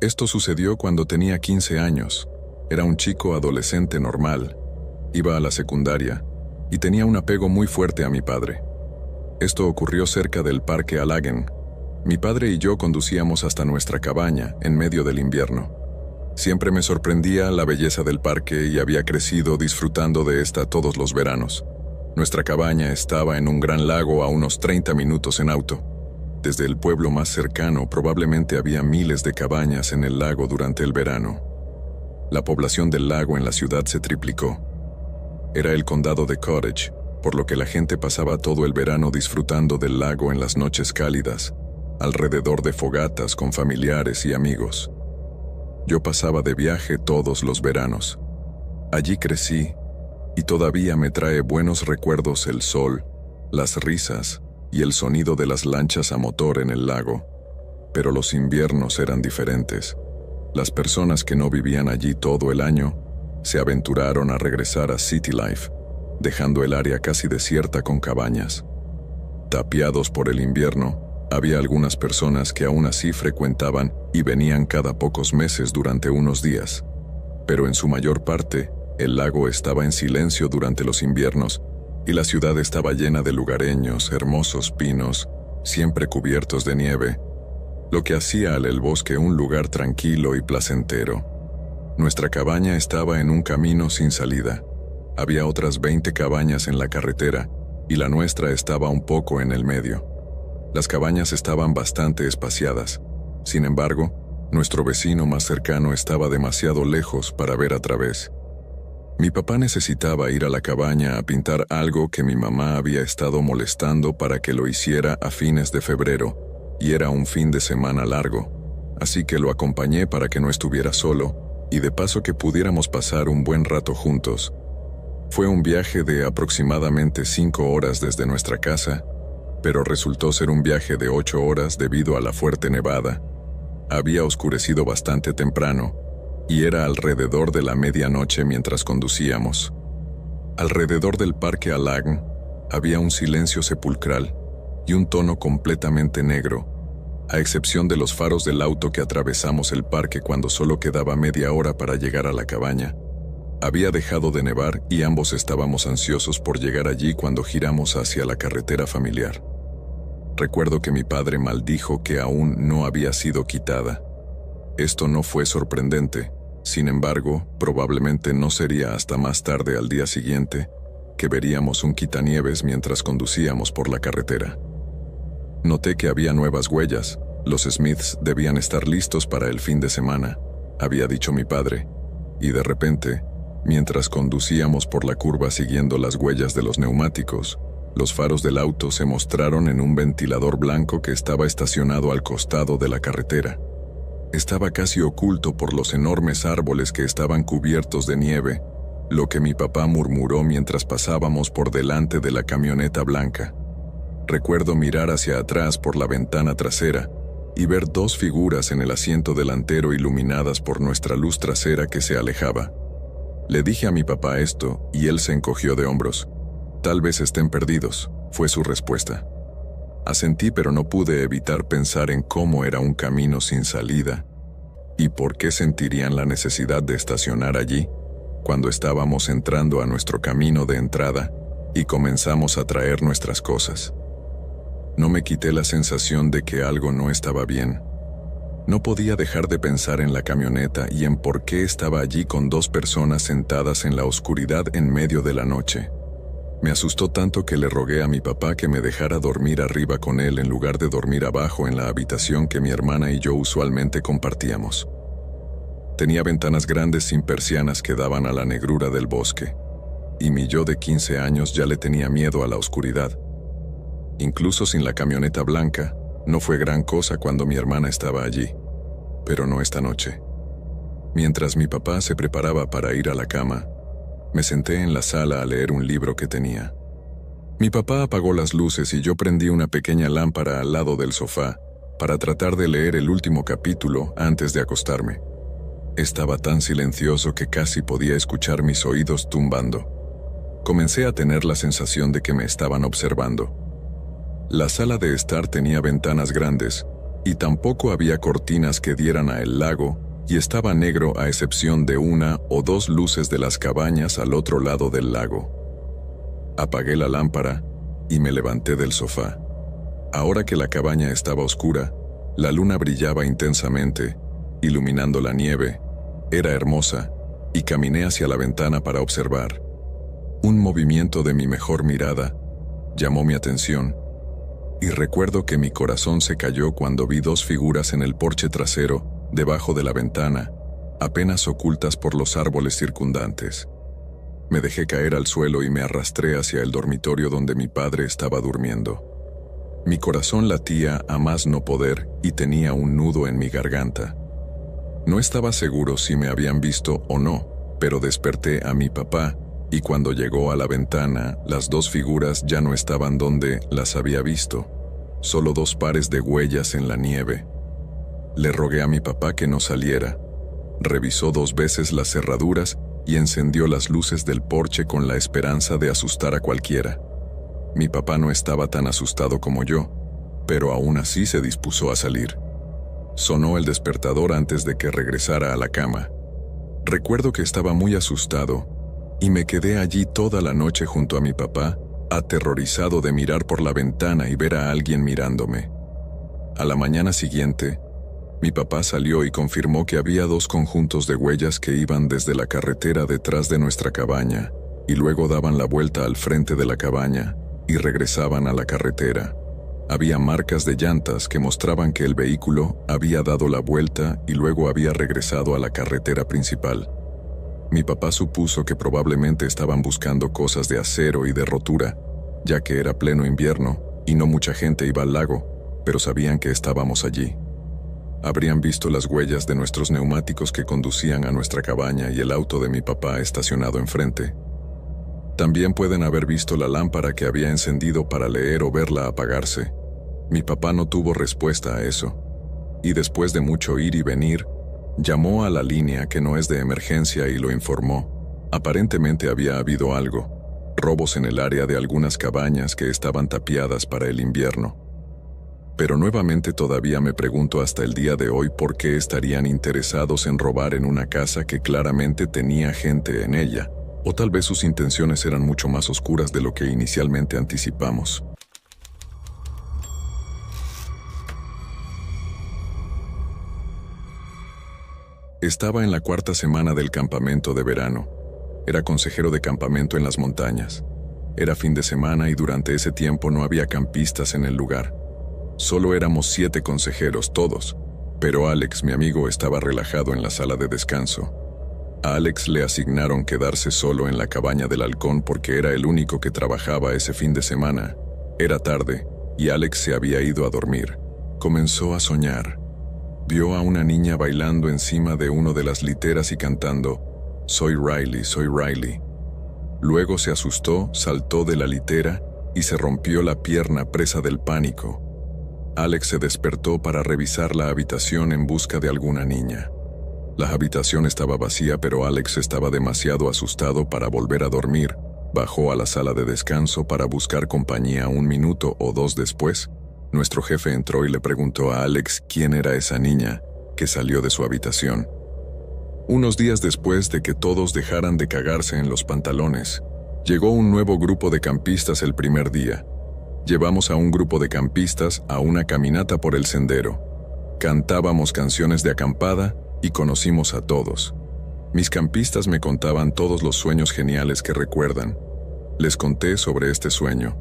Esto sucedió cuando tenía 15 años. Era un chico adolescente normal, iba a la secundaria y tenía un apego muy fuerte a mi padre. Esto ocurrió cerca del Parque Allagen. Mi padre y yo conducíamos hasta nuestra cabaña en medio del invierno. Siempre me sorprendía la belleza del parque y había crecido disfrutando de esta todos los veranos. Nuestra cabaña estaba en un gran lago a unos 30 minutos en auto. Desde el pueblo más cercano probablemente había miles de cabañas en el lago durante el verano. La población del lago en la ciudad se triplicó. Era el condado de Cottage, por lo que la gente pasaba todo el verano disfrutando del lago en las noches cálidas, alrededor de fogatas con familiares y amigos. Yo pasaba de viaje todos los veranos. Allí crecí, y todavía me trae buenos recuerdos el sol, las risas y el sonido de las lanchas a motor en el lago. Pero los inviernos eran diferentes. Las personas que no vivían allí todo el año se aventuraron a regresar a City Life, dejando el área casi desierta con cabañas. Tapiados por el invierno, había algunas personas que aún así frecuentaban y venían cada pocos meses durante unos días. Pero en su mayor parte, el lago estaba en silencio durante los inviernos y la ciudad estaba llena de lugareños, hermosos pinos, siempre cubiertos de nieve, lo que hacía al bosque un lugar tranquilo y placentero. Nuestra cabaña estaba en un camino sin salida. Había otras 20 cabañas en la carretera y la nuestra estaba un poco en el medio. Las cabañas estaban bastante espaciadas. Sin embargo, nuestro vecino más cercano estaba demasiado lejos para ver a través. Mi papá necesitaba ir a la cabaña a pintar algo que mi mamá había estado molestando para que lo hiciera a fines de febrero, y era un fin de semana largo, así que lo acompañé para que no estuviera solo, y de paso que pudiéramos pasar un buen rato juntos. Fue un viaje de aproximadamente 5 horas desde nuestra casa, pero resultó ser un viaje de 8 horas debido a la fuerte nevada. Había oscurecido bastante temprano, y era alrededor de la medianoche mientras conducíamos. Alrededor del Parque Allagen había un silencio sepulcral y un tono completamente negro, a excepción de los faros del auto que atravesamos el parque cuando solo quedaba media hora para llegar a la cabaña. Había dejado de nevar y ambos estábamos ansiosos por llegar allí cuando giramos hacia la carretera familiar. Recuerdo que mi padre maldijo que aún no había sido quitada. Esto no fue sorprendente, sin embargo, probablemente no sería hasta más tarde al día siguiente que veríamos un quitanieves mientras conducíamos por la carretera. Noté que había nuevas huellas. Los Smiths debían estar listos para el fin de semana, había dicho mi padre, y de repente, mientras conducíamos por la curva siguiendo las huellas de los neumáticos, los faros del auto se mostraron en un ventilador blanco que estaba estacionado al costado de la carretera. Estaba casi oculto por los enormes árboles que estaban cubiertos de nieve, lo que mi papá murmuró mientras pasábamos por delante de la camioneta blanca. Recuerdo mirar hacia atrás por la ventana trasera y ver 2 figuras en el asiento delantero iluminadas por nuestra luz trasera que se alejaba. Le dije a mi papá esto y él se encogió de hombros. «Tal vez estén perdidos», fue su respuesta. Asentí, pero no pude evitar pensar en cómo era un camino sin salida y por qué sentirían la necesidad de estacionar allí cuando estábamos entrando a nuestro camino de entrada y comenzamos a traer nuestras cosas. No me quité la sensación de que algo no estaba bien. No podía dejar de pensar en la camioneta y en por qué estaba allí con 2 personas sentadas en la oscuridad en medio de la noche. Me asustó tanto que le rogué a mi papá que me dejara dormir arriba con él en lugar de dormir abajo en la habitación que mi hermana y yo usualmente compartíamos. Tenía ventanas grandes sin persianas que daban a la negrura del bosque, y mi yo de 15 años ya le tenía miedo a la oscuridad. Incluso sin la camioneta blanca, no fue gran cosa cuando mi hermana estaba allí, pero no esta noche. Mientras mi papá se preparaba para ir a la cama, me senté en la sala a leer un libro que tenía. Mi papá apagó las luces y yo prendí una pequeña lámpara al lado del sofá para tratar de leer el último capítulo antes de acostarme. Estaba tan silencioso que casi podía escuchar mis oídos tumbando. Comencé a tener la sensación de que me estaban observando. La sala de estar tenía ventanas grandes, y tampoco había cortinas que dieran a el lago, y estaba negro a excepción de una o dos luces de las cabañas al otro lado del lago. Apagué la lámpara y me levanté del sofá. Ahora que la cabaña estaba oscura, la luna brillaba intensamente, iluminando la nieve. Era hermosa, y caminé hacia la ventana para observar. Un movimiento de mi mejor mirada llamó mi atención, y recuerdo que mi corazón se cayó cuando vi dos figuras en el porche trasero, debajo de la ventana, apenas ocultas por los árboles circundantes. Me dejé caer al suelo y me arrastré hacia el dormitorio donde mi padre estaba durmiendo. Mi corazón latía a más no poder y tenía un nudo en mi garganta. No estaba seguro si me habían visto o no, pero desperté a mi papá, y cuando llegó a la ventana, las dos figuras ya no estaban donde las había visto, solo dos pares de huellas en la nieve. Le rogué a mi papá que no saliera. Revisó 2 veces las cerraduras y encendió las luces del porche con la esperanza de asustar a cualquiera. Mi papá no estaba tan asustado como yo, pero aún así se dispuso a salir. Sonó el despertador antes de que regresara a la cama. Recuerdo que estaba muy asustado, y me quedé allí toda la noche junto a mi papá, aterrorizado de mirar por la ventana y ver a alguien mirándome. A la mañana siguiente, mi papá salió y confirmó que había 2 conjuntos de huellas que iban desde la carretera detrás de nuestra cabaña, y luego daban la vuelta al frente de la cabaña, y regresaban a la carretera. Había marcas de llantas que mostraban que el vehículo había dado la vuelta y luego había regresado a la carretera principal. Mi papá supuso que probablemente estaban buscando cosas de acero y de rotura, ya que era pleno invierno y no mucha gente iba al lago, pero sabían que estábamos allí. Habrían visto las huellas de nuestros neumáticos que conducían a nuestra cabaña y el auto de mi papá estacionado enfrente. También pueden haber visto la lámpara que había encendido para leer o verla apagarse. Mi papá no tuvo respuesta a eso, y después de mucho ir y venir, llamó a la línea que no es de emergencia y lo informó. Aparentemente había habido algo, robos en el área de algunas cabañas que estaban tapiadas para el invierno. Pero nuevamente todavía me pregunto hasta el día de hoy por qué estarían interesados en robar en una casa que claramente tenía gente en ella, o tal vez sus intenciones eran mucho más oscuras de lo que inicialmente anticipamos. Estaba en la 4ª semana del campamento de verano. Era consejero de campamento en las montañas. Era fin de semana y durante ese tiempo no había campistas en el lugar. Solo éramos 7 consejeros todos, pero Alex, mi amigo, estaba relajado en la sala de descanso. A Alex le asignaron quedarse solo en la cabaña del halcón porque era el único que trabajaba ese fin de semana. Era tarde y Alex se había ido a dormir. Comenzó a soñar. Vio a una niña bailando encima de uno de las literas y cantando, "Soy Riley, soy Riley". Luego se asustó, saltó de la litera y se rompió la pierna presa del pánico. Alex se despertó para revisar la habitación en busca de alguna niña. La habitación estaba vacía, pero Alex estaba demasiado asustado para volver a dormir. Bajó a la sala de descanso para buscar compañía. 1 minuto o 2 después, nuestro jefe entró y le preguntó a Alex quién era esa niña que salió de su habitación. Unos días después de que todos dejaran de cagarse en los pantalones, llegó un nuevo grupo de campistas el primer día. Llevamos a un grupo de campistas a una caminata por el sendero. Cantábamos canciones de acampada y conocimos a todos. Mis campistas me contaban todos los sueños geniales que recuerdan. Les conté sobre este sueño.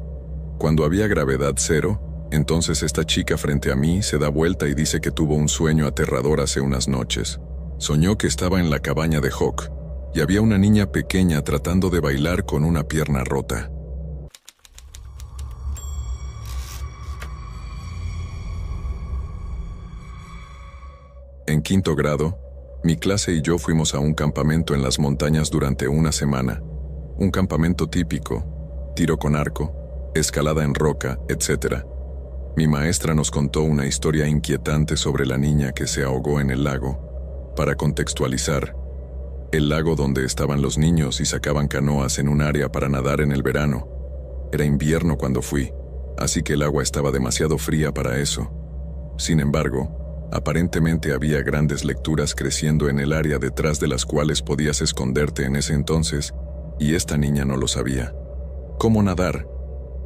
Cuando había gravedad 0, entonces esta chica frente a mí se da vuelta y dice que tuvo un sueño aterrador hace unas noches. Soñó que estaba en la cabaña de Hawk y había una niña pequeña tratando de bailar con una pierna rota. En 5º grado, mi clase y yo fuimos a un campamento en las montañas durante una semana. Un campamento típico, tiro con arco, escalada en roca, etc. Mi maestra nos contó una historia inquietante sobre la niña que se ahogó en el lago. Para contextualizar, el lago donde estaban los niños y sacaban canoas en un área para nadar en el verano. Era invierno cuando fui, así que el agua estaba demasiado fría para eso. Sin embargo, aparentemente había grandes lecturas creciendo en el área detrás de las cuales podías esconderte en ese entonces, y esta niña no lo sabía. ¿Cómo nadar?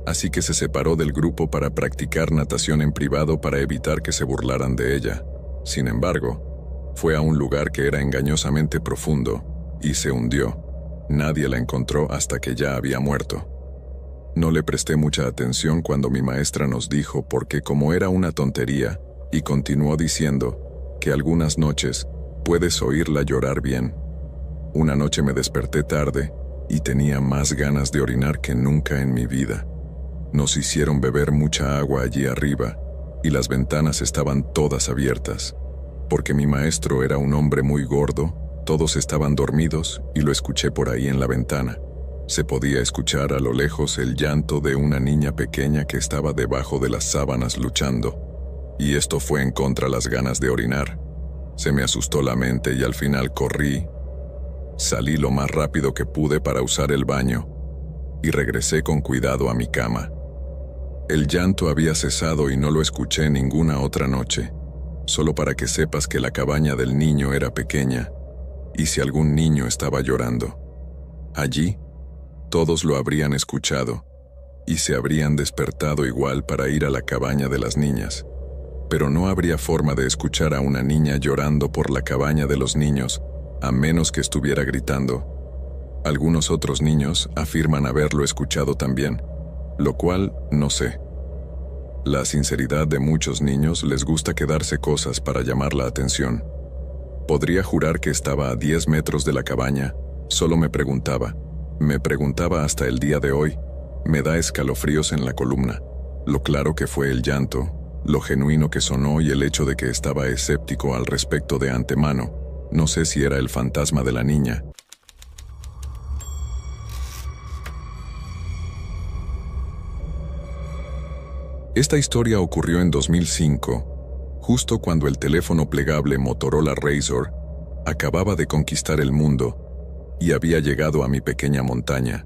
Así que se separó del grupo para practicar natación en privado para evitar que se burlaran de ella. Sin embargo, fue a un lugar que era engañosamente profundo, y se hundió. Nadie la encontró hasta que ya había muerto. No le presté mucha atención cuando mi maestra nos dijo porque como era una tontería, y continuó diciendo que algunas noches puedes oírla llorar bien. Una noche me desperté tarde y tenía más ganas de orinar que nunca en mi vida. Nos hicieron beber mucha agua allí arriba y las ventanas estaban todas abiertas. Porque mi maestro era un hombre muy gordo, todos estaban dormidos y lo escuché por ahí en la ventana. Se podía escuchar a lo lejos el llanto de una niña pequeña que estaba debajo de las sábanas luchando. Y esto fue en contra las ganas de orinar. Se me asustó la mente y al final corrí. Salí lo más rápido que pude para usar el baño y regresé con cuidado a mi cama. El llanto había cesado y no lo escuché ninguna otra noche, solo para que sepas que la cabaña del niño era pequeña y si algún niño estaba llorando, allí todos lo habrían escuchado y se habrían despertado igual para ir a la cabaña de las niñas. Pero no habría forma de escuchar a una niña llorando por la cabaña de los niños, a menos que estuviera gritando. Algunos otros niños afirman haberlo escuchado también, lo cual no sé. La sinceridad de muchos niños les gusta quedarse cosas para llamar la atención. Podría jurar que estaba a 10 metros de la cabaña, solo me preguntaba hasta el día de hoy, me da escalofríos en la columna, lo claro que fue el llanto, lo genuino que sonó y el hecho de que estaba escéptico al respecto de antemano. No sé si era el fantasma de la niña. Esta historia ocurrió en 2005, justo cuando el teléfono plegable Motorola Razr acababa de conquistar el mundo y había llegado a mi pequeña montaña.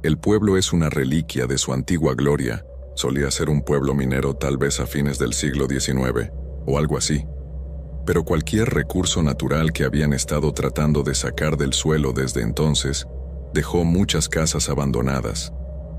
El pueblo es una reliquia de su antigua gloria. Solía ser un pueblo minero tal vez a fines del siglo XIX, o algo así. Pero cualquier recurso natural que habían estado tratando de sacar del suelo desde entonces, dejó muchas casas abandonadas,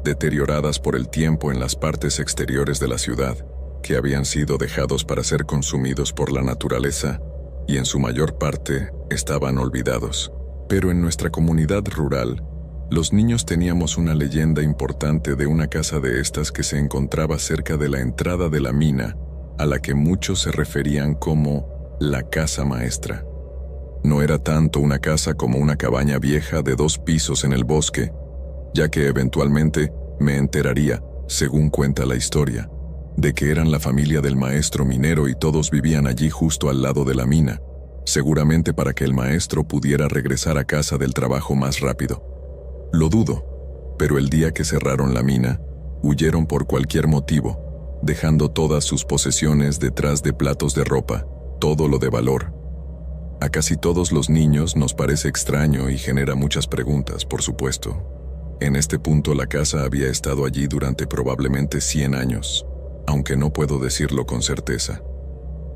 deterioradas por el tiempo en las partes exteriores de la ciudad, que habían sido dejados para ser consumidos por la naturaleza, y en su mayor parte estaban olvidados. Pero en nuestra comunidad rural, los niños teníamos una leyenda importante de una casa de estas que se encontraba cerca de la entrada de la mina, a la que muchos se referían como la casa maestra. No era tanto una casa como una cabaña vieja de 2 pisos en el bosque, ya que eventualmente me enteraría, según cuenta la historia, de que eran la familia del maestro minero y todos vivían allí justo al lado de la mina, seguramente para que el maestro pudiera regresar a casa del trabajo más rápido. Lo dudo, pero el día que cerraron la mina, huyeron por cualquier motivo, dejando todas sus posesiones detrás de platos de ropa, todo lo de valor. A casi todos los niños nos parece extraño y genera muchas preguntas, por supuesto. En este punto la casa había estado allí durante probablemente 100 años, aunque no puedo decirlo con certeza.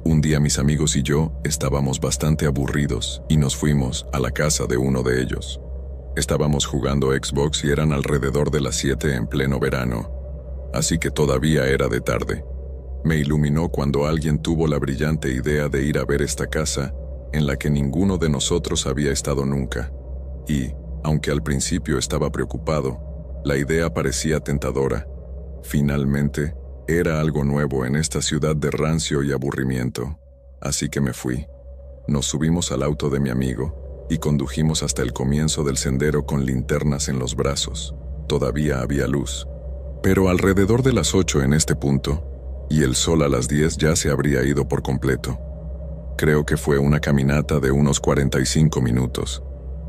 Un día mis amigos y yo estábamos bastante aburridos y nos fuimos a la casa de uno de ellos. Estábamos jugando Xbox y eran alrededor de las 7 en pleno verano, así que todavía era de tarde. Me iluminó cuando alguien tuvo la brillante idea de ir a ver esta casa, en la que ninguno de nosotros había estado nunca. Y, aunque al principio estaba preocupado, la idea parecía tentadora. Finalmente, era algo nuevo en esta ciudad de rancio y aburrimiento, así que me fui. Nos subimos al auto de mi amigo y condujimos hasta el comienzo del sendero con linternas en los brazos. Todavía había luz. Pero alrededor de las 8 en este punto, y el sol a las 10 ya se habría ido por completo. Creo que fue una caminata de unos 45 minutos,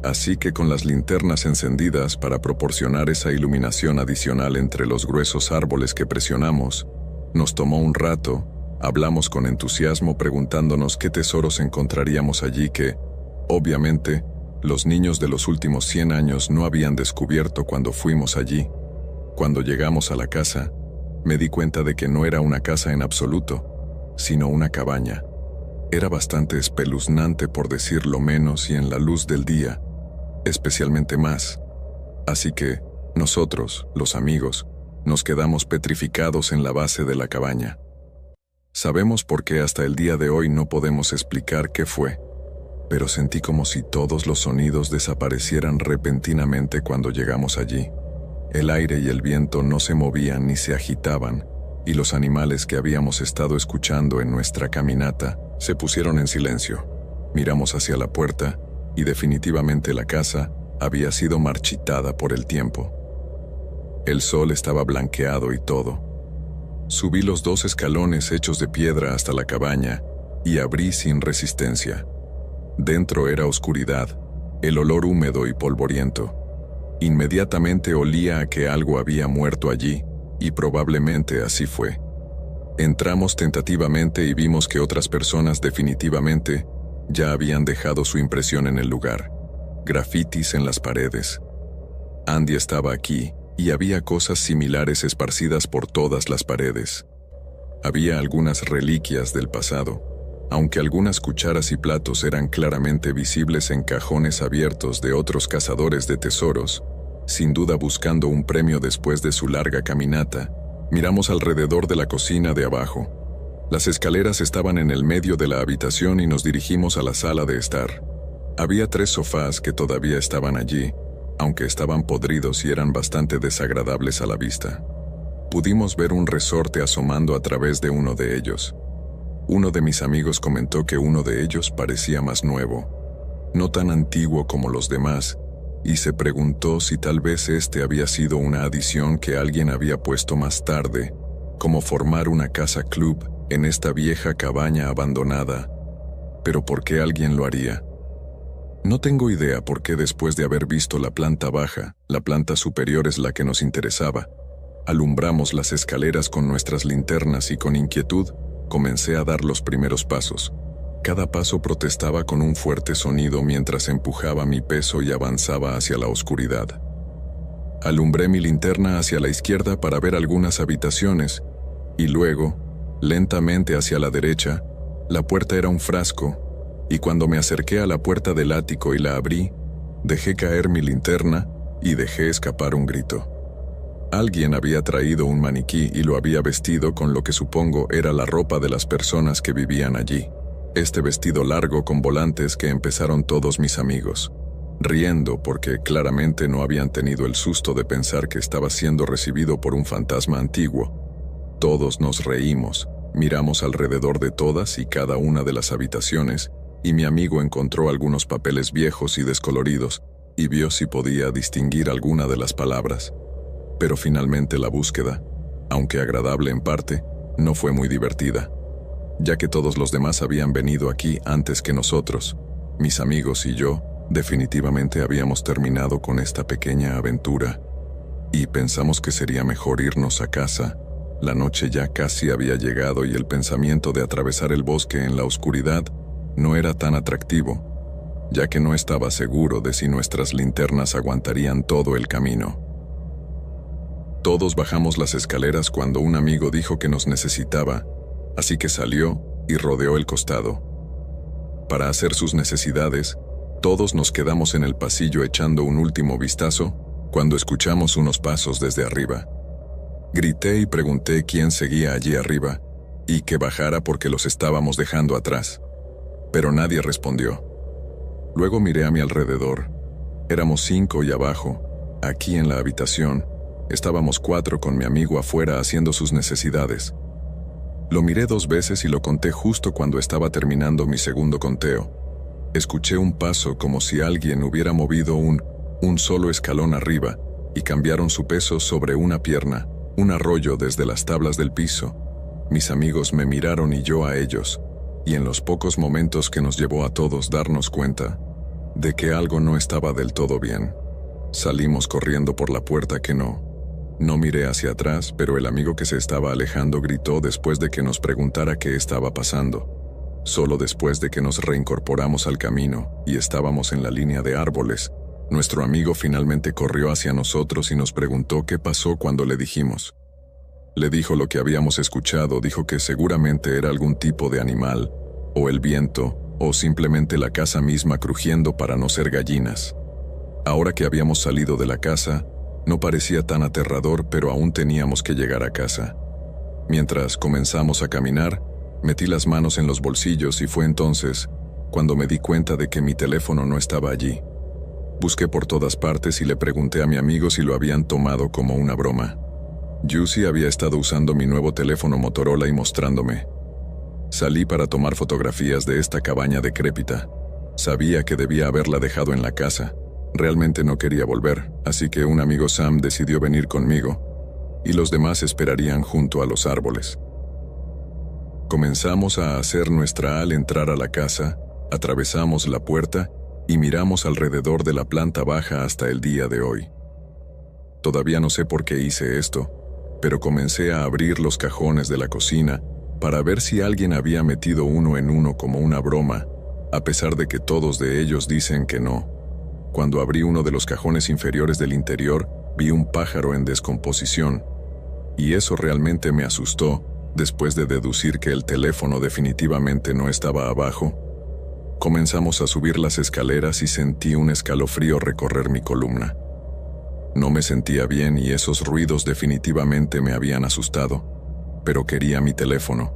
así que con las linternas encendidas para proporcionar esa iluminación adicional entre los gruesos árboles que presionamos, nos tomó un rato, hablamos con entusiasmo preguntándonos qué tesoros encontraríamos allí que, obviamente, los niños de los últimos 100 años no habían descubierto cuando fuimos allí. Cuando llegamos a la casa, me di cuenta de que no era una casa en absoluto. sino una cabaña. Era bastante espeluznante por decirlo menos y en la luz del día, especialmente más. Así que, nosotros, los amigos, nos quedamos petrificados en la base de la cabaña. Sabemos por qué hasta el día de hoy no podemos explicar qué fue, pero sentí como si todos los sonidos desaparecieran repentinamente cuando llegamos allí. El aire y el viento no se movían ni se agitaban, y los animales que habíamos estado escuchando en nuestra caminata se pusieron en silencio. Miramos hacia la puerta, y definitivamente la casa había sido marchitada por el tiempo. El sol estaba blanqueado y todo. Subí los 2 escalones hechos de piedra hasta la cabaña y abrí sin resistencia. Dentro era oscuridad, el olor húmedo y polvoriento. Inmediatamente olía a que algo había muerto allí, y probablemente así fue. Entramos tentativamente y vimos que otras personas definitivamente ya habían dejado su impresión en el lugar. Grafitis en las paredes. Andy estaba aquí, y había cosas similares esparcidas por todas las paredes. Había algunas reliquias del pasado, aunque algunas cucharas y platos eran claramente visibles en cajones abiertos de otros cazadores de tesoros, sin duda buscando un premio después de su larga caminata. Miramos alrededor de la cocina de abajo. Las escaleras estaban en el medio de la habitación y nos dirigimos a la sala de estar. Había 3 sofás que todavía estaban allí, aunque estaban podridos y eran bastante desagradables a la vista. Pudimos ver un resorte asomando a través de uno de ellos. Uno de mis amigos comentó que uno de ellos parecía más nuevo, no tan antiguo como los demás, y se preguntó si tal vez este había sido una adición que alguien había puesto más tarde, como formar una casa club en esta vieja cabaña abandonada. ¿Pero por qué alguien lo haría? No tengo idea por qué después de haber visto la planta baja, la planta superior es la que nos interesaba. Alumbramos las escaleras con nuestras linternas y con inquietud comencé a dar los primeros pasos. Cada paso protestaba con un fuerte sonido mientras empujaba mi peso y avanzaba hacia la oscuridad. Alumbré mi linterna hacia la izquierda para ver algunas habitaciones, y luego, lentamente hacia la derecha, la puerta era un frasco, y cuando me acerqué a la puerta del ático y la abrí, dejé caer mi linterna y dejé escapar un grito. Alguien había traído un maniquí y lo había vestido con lo que supongo era la ropa de las personas que vivían allí. Este vestido largo con volantes que empezaron todos mis amigos, riendo porque claramente no habían tenido el susto de pensar que estaba siendo recibido por un fantasma antiguo. Todos nos reímos, miramos alrededor de todas y cada una de las habitaciones, y mi amigo encontró algunos papeles viejos y descoloridos, y vio si podía distinguir alguna de las palabras. Pero finalmente la búsqueda, aunque agradable en parte, no fue muy divertida, ya que todos los demás habían venido aquí antes que nosotros. Mis amigos y yo definitivamente habíamos terminado con esta pequeña aventura, y pensamos que sería mejor irnos a casa. La noche ya casi había llegado y el pensamiento de atravesar el bosque en la oscuridad no era tan atractivo, ya que no estaba seguro de si nuestras linternas aguantarían todo el camino. Todos bajamos las escaleras cuando un amigo dijo que nos necesitaba, así que salió y rodeó el costado. Para hacer sus necesidades, todos nos quedamos en el pasillo echando un último vistazo cuando escuchamos unos pasos desde arriba. Grité y pregunté quién seguía allí arriba y que bajara porque los estábamos dejando atrás, pero nadie respondió. Luego miré a mi alrededor. Éramos 5 y abajo, aquí en la habitación, estábamos 4 con mi amigo afuera haciendo sus necesidades. Lo miré 2 veces y lo conté justo cuando estaba terminando mi segundo conteo. Escuché un paso como si alguien hubiera movido un solo escalón arriba y cambiaron su peso sobre una pierna, un arroyo desde las tablas del piso. Mis amigos me miraron y yo a ellos, y en los pocos momentos que nos llevó a todos darnos cuenta de que algo no estaba del todo bien, salimos corriendo por la puerta que no miré hacia atrás, pero el amigo que se estaba alejando gritó después de que nos preguntara qué estaba pasando. Solo después de que nos reincorporamos al camino y estábamos en la línea de árboles, nuestro amigo finalmente corrió hacia nosotros y nos preguntó qué pasó cuando le dijimos. Le dijo lo que habíamos escuchado, dijo que seguramente era algún tipo de animal, o el viento, o simplemente la casa misma crujiendo para no ser gallinas. Ahora que habíamos salido de la casa, no parecía tan aterrador, pero aún teníamos que llegar a casa. Mientras comenzamos a caminar, metí las manos en los bolsillos y fue entonces cuando me di cuenta de que mi teléfono no estaba allí. Busqué por todas partes y le pregunté a mi amigo si lo habían tomado como una broma. Juicy había estado usando mi nuevo teléfono Motorola y mostrándome. Salí para tomar fotografías de esta cabaña decrépita. Sabía que debía haberla dejado en la casa. Realmente no quería volver, así que un amigo Sam decidió venir conmigo, y los demás esperarían junto a los árboles. Comenzamos a hacer nuestra al entrar a la casa, atravesamos la puerta y miramos alrededor de la planta baja hasta el día de hoy. Todavía no sé por qué hice esto, pero comencé a abrir los cajones de la cocina para ver si alguien había metido uno en uno como una broma, a pesar de que todos de ellos dicen que no. Cuando abrí uno de los cajones inferiores del interior, vi un pájaro en descomposición, y eso realmente me asustó, después de deducir que el teléfono definitivamente no estaba abajo. Comenzamos a subir las escaleras y sentí un escalofrío recorrer mi columna. No me sentía bien y esos ruidos definitivamente me habían asustado, pero quería mi teléfono.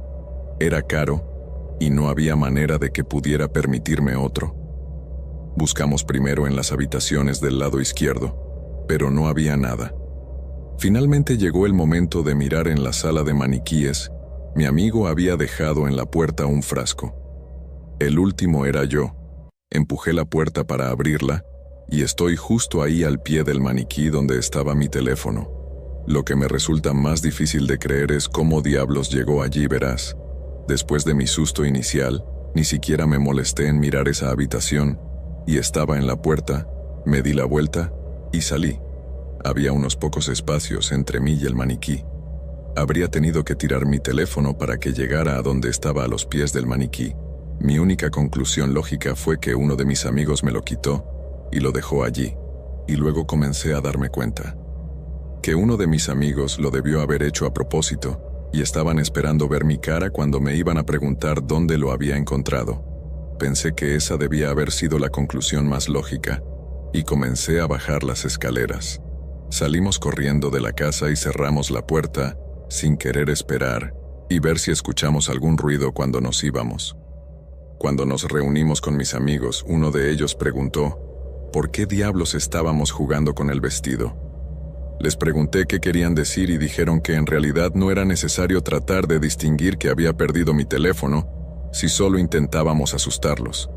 Era caro y no había manera de que pudiera permitirme otro. Buscamos primero en las habitaciones del lado izquierdo, pero no había nada. Finalmente llegó el momento de mirar en la sala de maniquíes. Mi amigo había dejado en la puerta un frasco. El último era yo. Empujé la puerta para abrirla, y estoy justo ahí al pie del maniquí donde estaba mi teléfono. Lo que me resulta más difícil de creer es cómo diablos llegó allí, verás. Después de mi susto inicial, ni siquiera me molesté en mirar esa habitación, y estaba en la puerta, me di la vuelta y salí. Había unos pocos espacios entre mí y el maniquí. Habría tenido que tirar mi teléfono para que llegara a donde estaba a los pies del maniquí. Mi única conclusión lógica fue que uno de mis amigos me lo quitó y lo dejó allí, y luego comencé a darme cuenta que uno de mis amigos lo debió haber hecho a propósito, y estaban esperando ver mi cara cuando me iban a preguntar dónde lo había encontrado. Pensé que esa debía haber sido la conclusión más lógica, y comencé a bajar las escaleras. Salimos corriendo de la casa y cerramos la puerta, sin querer esperar y ver si escuchamos algún ruido cuando nos íbamos. Cuando nos reunimos con mis amigos, uno de ellos preguntó ¿por qué diablos estábamos jugando con el vestido? Les pregunté qué querían decir y dijeron que en realidad no era necesario tratar de distinguir que había perdido mi teléfono si solo intentábamos asustarlos.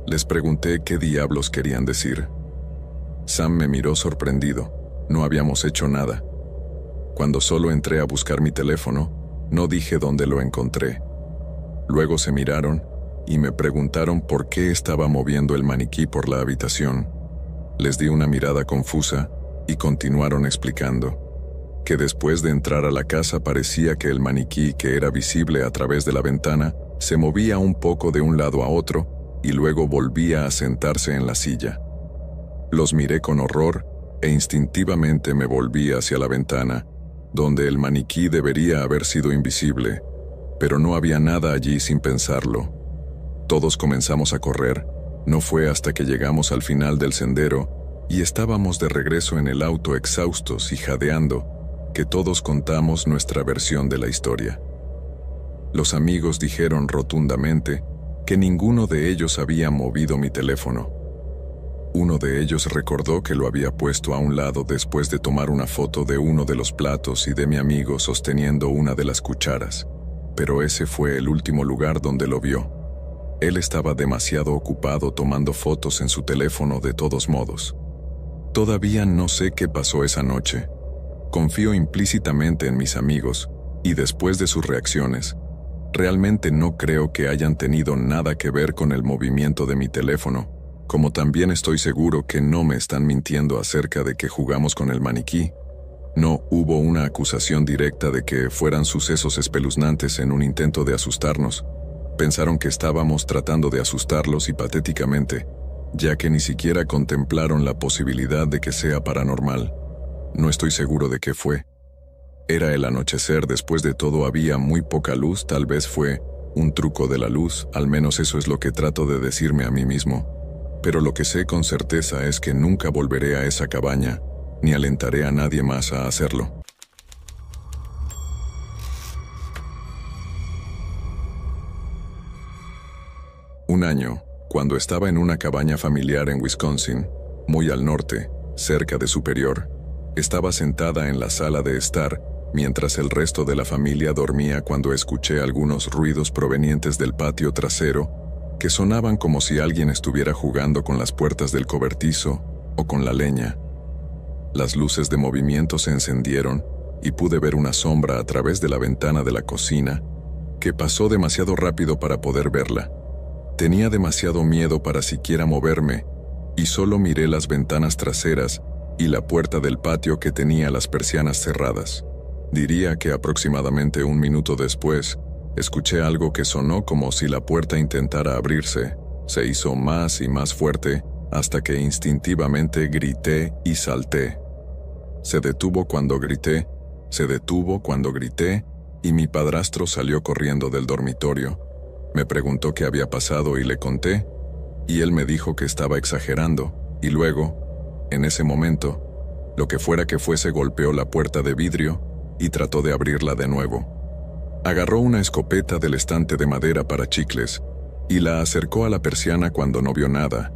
Les pregunté qué diablos querían decir. Sam me miró sorprendido. No habíamos hecho nada. Cuando solo entré a buscar mi teléfono, no dije dónde lo encontré. Luego se miraron y me preguntaron por qué estaba moviendo el maniquí por la habitación. Les di una mirada confusa y continuaron explicando que después de entrar a la casa parecía que el maniquí, que era visible a través de la ventana, se movía un poco de un lado a otro y luego volvía a sentarse en la silla. Los miré con horror e instintivamente me volví hacia la ventana, donde el maniquí debería haber sido invisible, pero no había nada allí sin pensarlo. Todos comenzamos a correr. No fue hasta que llegamos al final del sendero y estábamos de regreso en el auto exhaustos y jadeando que todos contamos nuestra versión de la historia. Los amigos dijeron rotundamente que ninguno de ellos había movido mi teléfono. Uno de ellos recordó que lo había puesto a un lado después de tomar una foto de uno de los platos y de mi amigo sosteniendo una de las cucharas, pero ese fue el último lugar donde lo vio. Él estaba demasiado ocupado tomando fotos en su teléfono de todos modos. Todavía no sé qué pasó esa noche. Confío implícitamente en mis amigos, y después de sus reacciones, realmente no creo que hayan tenido nada que ver con el movimiento de mi teléfono, como también estoy seguro que no me están mintiendo acerca de que jugamos con el maniquí. No hubo una acusación directa de que fueran sucesos espeluznantes en un intento de asustarnos. Pensaron que estábamos tratando de asustarlos y patéticamente, ya que ni siquiera contemplaron la posibilidad de que sea paranormal. No estoy seguro de qué fue. Era el anochecer, después de todo había muy poca luz, tal vez fue un truco de la luz, al menos eso es lo que trato de decirme a mí mismo. Pero lo que sé con certeza es que nunca volveré a esa cabaña, ni alentaré a nadie más a hacerlo. Un año, cuando estaba en una cabaña familiar en Wisconsin, muy al norte, cerca de Superior, estaba sentada en la sala de estar mientras el resto de la familia dormía cuando escuché algunos ruidos provenientes del patio trasero que sonaban como si alguien estuviera jugando con las puertas del cobertizo o con la leña. Las luces de movimiento se encendieron y pude ver una sombra a través de la ventana de la cocina que pasó demasiado rápido para poder verla. Tenía demasiado miedo para siquiera moverme y solo miré las ventanas traseras y la puerta del patio que tenía las persianas cerradas. Diría que aproximadamente un minuto después, escuché algo que sonó como si la puerta intentara abrirse. Se hizo más y más fuerte hasta que instintivamente grité y salté. Se detuvo cuando grité y mi padrastro salió corriendo del dormitorio. Me preguntó qué había pasado y le conté, y él me dijo que estaba exagerando, y luego, en ese momento, lo que fuera que fuese golpeó la puerta de vidrio y trató de abrirla de nuevo. Agarró una escopeta del estante de madera para chicles y la acercó a la persiana cuando no vio nada.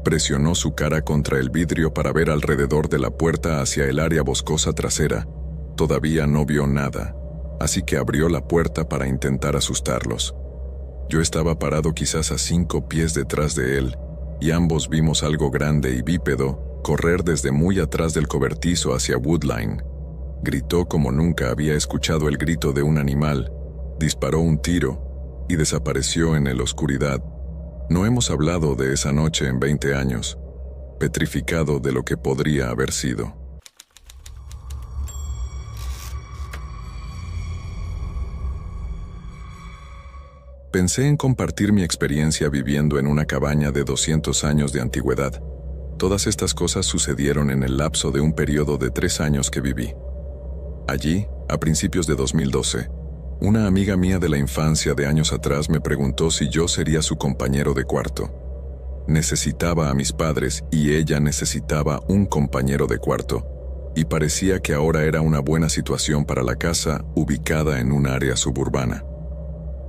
Presionó su cara contra el vidrio para ver alrededor de la puerta hacia el área boscosa trasera. Todavía no vio nada, así que abrió la puerta para intentar asustarlos. Yo estaba parado quizás a 5 pies detrás de él, y ambos vimos algo grande y bípedo correr desde muy atrás del cobertizo hacia Woodline. Gritó como nunca había escuchado el grito de un animal, disparó un tiro y desapareció en la oscuridad. No hemos hablado de esa noche en 20 años, petrificado de lo que podría haber sido. Pensé en compartir mi experiencia viviendo en una cabaña de 200 años de antigüedad. Todas estas cosas sucedieron en el lapso de un periodo de 3 años que viví. Allí, a principios de 2012, una amiga mía de la infancia de años atrás me preguntó si yo sería su compañero de cuarto. Necesitaba a mis padres y ella necesitaba un compañero de cuarto, y parecía que ahora era una buena situación para la casa ubicada en un área suburbana.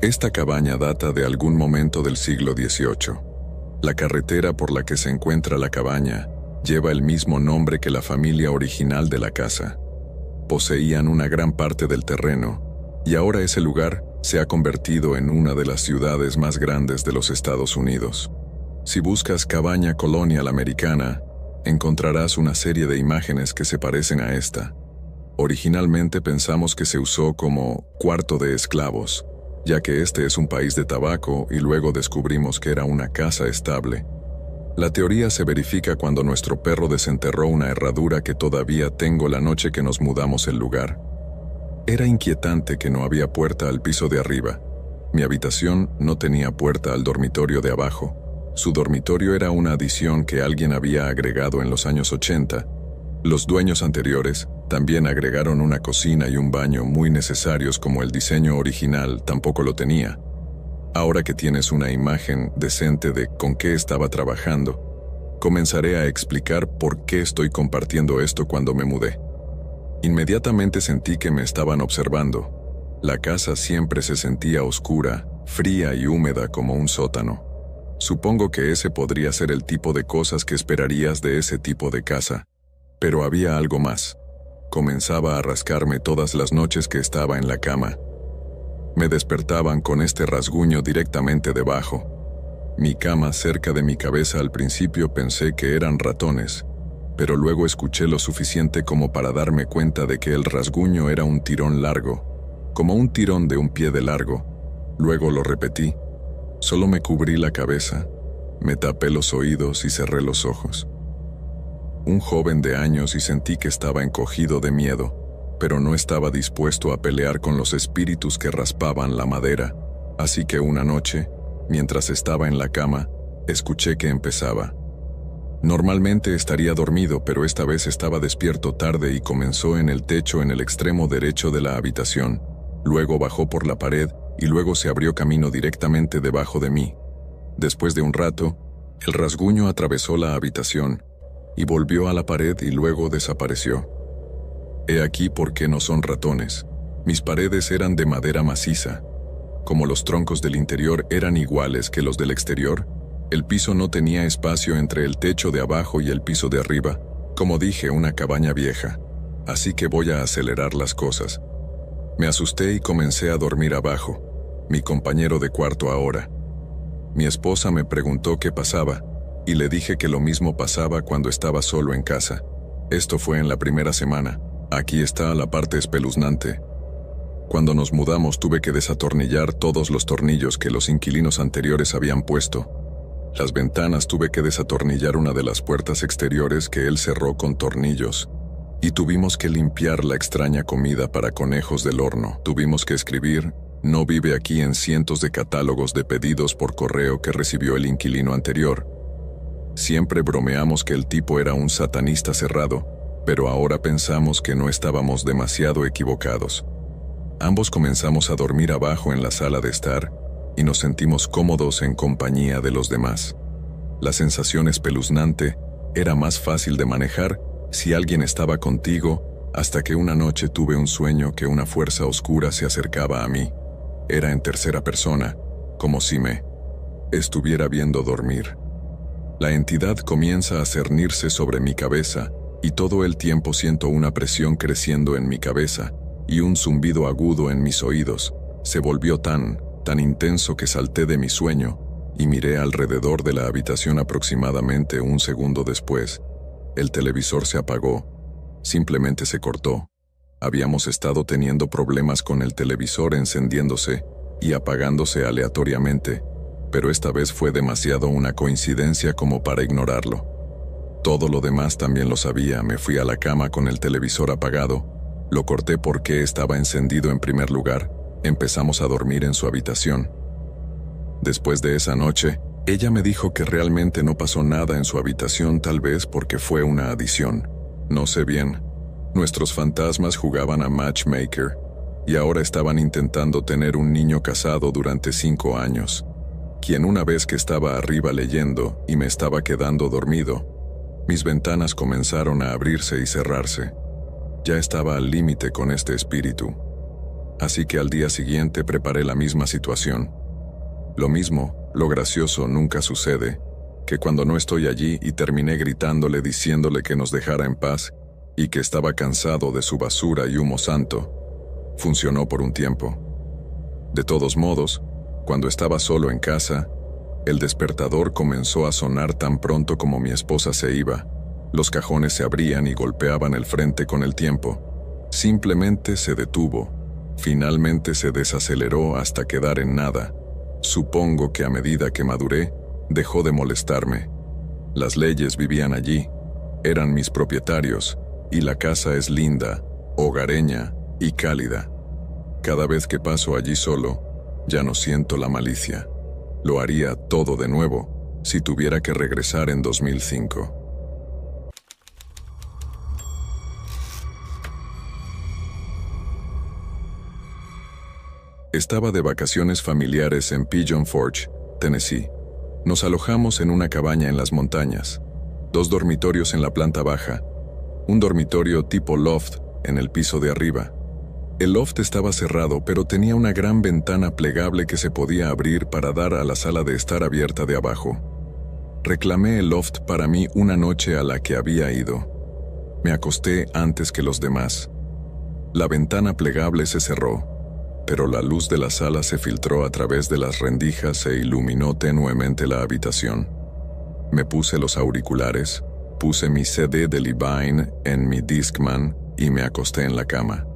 Esta cabaña data de algún momento del siglo XVIII. La carretera por la que se encuentra la cabaña lleva el mismo nombre que la familia original de la casa. Poseían una gran parte del terreno, y ahora ese lugar se ha convertido en una de las ciudades más grandes de los Estados Unidos. Si buscas Cabaña Colonial Americana, encontrarás una serie de imágenes que se parecen a esta. Originalmente pensamos que se usó como cuarto de esclavos, ya que este es un país de tabaco, y luego descubrimos que era una casa estable. La teoría se verifica cuando nuestro perro desenterró una herradura que todavía tengo la noche que nos mudamos el lugar. Era inquietante que no había puerta al piso de arriba. Mi habitación no tenía puerta al dormitorio de abajo. Su dormitorio era una adición que alguien había agregado en los años 80. Los dueños anteriores también agregaron una cocina y un baño muy necesarios, como el diseño original tampoco lo tenía. Ahora que tienes una imagen decente de con qué estaba trabajando, comenzaré a explicar por qué estoy compartiendo esto cuando me mudé. Inmediatamente sentí que me estaban observando. La casa siempre se sentía oscura, fría y húmeda como un sótano. Supongo que ese podría ser el tipo de cosas que esperarías de ese tipo de casa. Pero había algo más. Comenzaba a rascarme todas las noches que estaba en la cama. Me despertaban con este rasguño directamente debajo. Mi cama cerca de mi cabeza. Al principio pensé que eran ratones, pero luego escuché lo suficiente como para darme cuenta de que el rasguño era un tirón largo, como un tirón de un pie de largo. Luego lo repetí. Solo me cubrí la cabeza, me tapé los oídos y cerré los ojos. Un joven de años, y sentí que estaba encogido de miedo, pero no estaba dispuesto a pelear con los espíritus que raspaban la madera, así que una noche, mientras estaba en la cama, escuché que empezaba. Normalmente estaría dormido, pero esta vez estaba despierto tarde y comenzó en el techo en el extremo derecho de la habitación. Luego bajó por la pared y luego se abrió camino directamente debajo de mí. Después de un rato, el rasguño atravesó la habitación y volvió a la pared y luego desapareció. He aquí por qué no son ratones. Mis paredes eran de madera maciza. Como los troncos del interior eran iguales que los del exterior, el piso no tenía espacio entre el techo de abajo y el piso de arriba. Como dije, una cabaña vieja. Así que voy a acelerar las cosas. Me asusté y comencé a dormir abajo, mi compañero de cuarto ahora. Mi esposa me preguntó qué pasaba, y le dije que lo mismo pasaba cuando estaba solo en casa. Esto fue en la primera semana. Aquí está la parte espeluznante. Cuando nos mudamos tuve que desatornillar todos los tornillos que los inquilinos anteriores habían puesto. Las ventanas tuve que desatornillar una de las puertas exteriores que él cerró con tornillos. Y tuvimos que limpiar la extraña comida para conejos del horno. Tuvimos que escribir "No vive aquí" en cientos de catálogos de pedidos por correo que recibió el inquilino anterior. Siempre bromeamos que el tipo era un satanista cerrado, pero ahora pensamos que no estábamos demasiado equivocados. Ambos comenzamos a dormir abajo en la sala de estar y nos sentimos cómodos en compañía de los demás. La sensación espeluznante era más fácil de manejar si alguien estaba contigo, hasta que una noche tuve un sueño que una fuerza oscura se acercaba a mí. Era en tercera persona, como si me estuviera viendo dormir. La entidad comienza a cernirse sobre mi cabeza y todo el tiempo siento una presión creciendo en mi cabeza y un zumbido agudo en mis oídos. Se volvió tan intenso que salté de mi sueño y miré alrededor de la habitación aproximadamente un segundo después. El televisor se apagó. Simplemente se cortó. Habíamos estado teniendo problemas con el televisor encendiéndose y apagándose aleatoriamente, pero esta vez fue demasiado una coincidencia como para ignorarlo. Todo lo demás también lo sabía. Me fui a la cama con el televisor apagado. Lo corté porque estaba encendido en primer lugar. Empezamos a dormir en su habitación. Después de esa noche, ella me dijo que realmente no pasó nada en su habitación, tal vez porque fue una adición. No sé bien. Nuestros fantasmas jugaban a Matchmaker y ahora estaban intentando tener un niño casado durante 5 años, quien una vez que estaba arriba leyendo y me estaba quedando dormido, mis ventanas comenzaron a abrirse y cerrarse. Ya estaba al límite con este espíritu. Así que al día siguiente preparé la misma situación. Lo mismo, lo gracioso nunca sucede, que cuando no estoy allí y terminé gritándole diciéndole que nos dejara en paz y que estaba cansado de su basura y humo santo. Funcionó por un tiempo. De todos modos, cuando estaba solo en casa, el despertador comenzó a sonar tan pronto como mi esposa se iba. Los cajones se abrían y golpeaban el frente con el tiempo. Simplemente se detuvo. Finalmente se desaceleró hasta quedar en nada. Supongo que a medida que maduré, dejó de molestarme. Las leyes vivían allí, eran mis propietarios, y la casa es linda, hogareña y cálida. Cada vez que paso allí solo, ya no siento la malicia. Lo haría todo de nuevo, si tuviera que regresar en 2005. Estaba de vacaciones familiares en Pigeon Forge, Tennessee. Nos alojamos en una cabaña en las montañas. 2 dormitorios en la planta baja. Un dormitorio tipo loft en el piso de arriba. El loft estaba cerrado, pero tenía una gran ventana plegable que se podía abrir para dar a la sala de estar abierta de abajo. Reclamé el loft para mí una noche a la que había ido. Me acosté antes que los demás. La ventana plegable se cerró, pero la luz de la sala se filtró a través de las rendijas e iluminó tenuemente la habitación. Me puse los auriculares, puse mi CD de Levine en mi Discman y me acosté en la cama.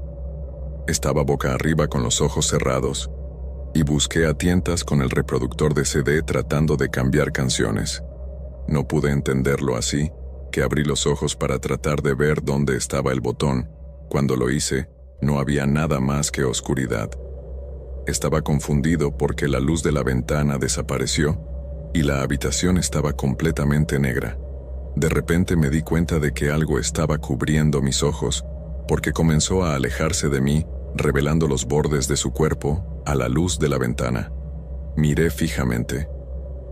Estaba boca arriba con los ojos cerrados y busqué a tientas con el reproductor de CD tratando de cambiar canciones. No pude entenderlo, así que abrí los ojos para tratar de ver dónde estaba el botón. Cuando lo hice, no había nada más que oscuridad. Estaba confundido porque la luz de la ventana desapareció y la habitación estaba completamente negra. De repente me di cuenta de que algo estaba cubriendo mis ojos, porque comenzó a alejarse de mí, revelando los bordes de su cuerpo a la luz de la ventana. Miré fijamente.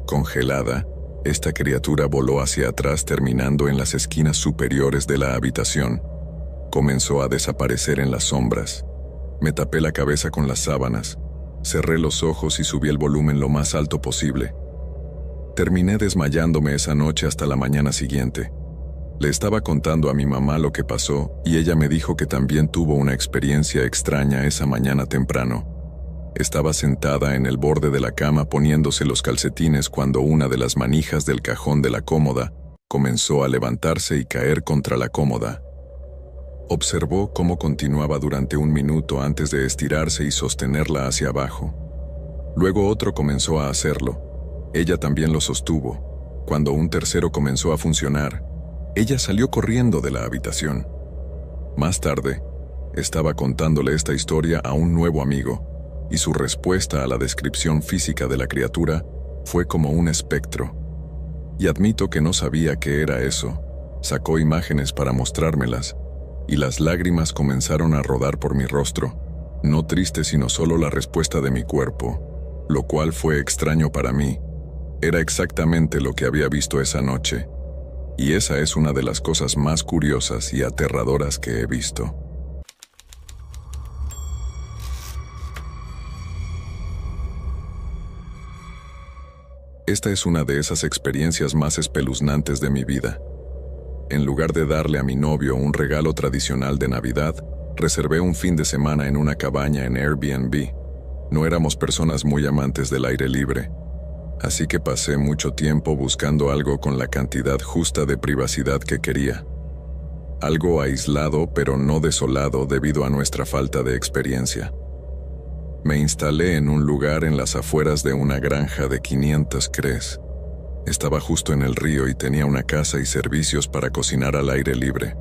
Congelada, esta criatura voló hacia atrás terminando en las esquinas superiores de la habitación. Comenzó a desaparecer en las sombras. Me tapé la cabeza con las sábanas, cerré los ojos y subí el volumen lo más alto posible. Terminé desmayándome esa noche hasta la mañana siguiente. Le estaba contando a mi mamá lo que pasó y ella me dijo que también tuvo una experiencia extraña esa mañana temprano. Estaba sentada en el borde de la cama poniéndose los calcetines cuando una de las manijas del cajón de la cómoda comenzó a levantarse y caer contra la cómoda. Observó cómo continuaba durante 1 minuto antes de estirarse y sostenerla hacia abajo. Luego otro comenzó a hacerlo. Ella también lo sostuvo. Cuando un tercero comenzó a funcionar, ella salió corriendo de la habitación. Más tarde, estaba contándole esta historia a un nuevo amigo, y su respuesta a la descripción física de la criatura fue como un espectro. Y admito que no sabía qué era eso. Sacó imágenes para mostrármelas, y las lágrimas comenzaron a rodar por mi rostro, no triste sino solo la respuesta de mi cuerpo, lo cual fue extraño para mí. Era exactamente lo que había visto esa noche, y esa es una de las cosas más curiosas y aterradoras que he visto. Esta es una de esas experiencias más espeluznantes de mi vida. En lugar de darle a mi novio un regalo tradicional de Navidad, reservé un fin de semana en una cabaña en Airbnb. No éramos personas muy amantes del aire libre, así que pasé mucho tiempo buscando algo con la cantidad justa de privacidad que quería. Algo aislado pero no desolado debido a nuestra falta de experiencia. Me instalé en un lugar en las afueras de una granja de 500 cres. Estaba justo en el río y tenía una casa y servicios para cocinar al aire libre.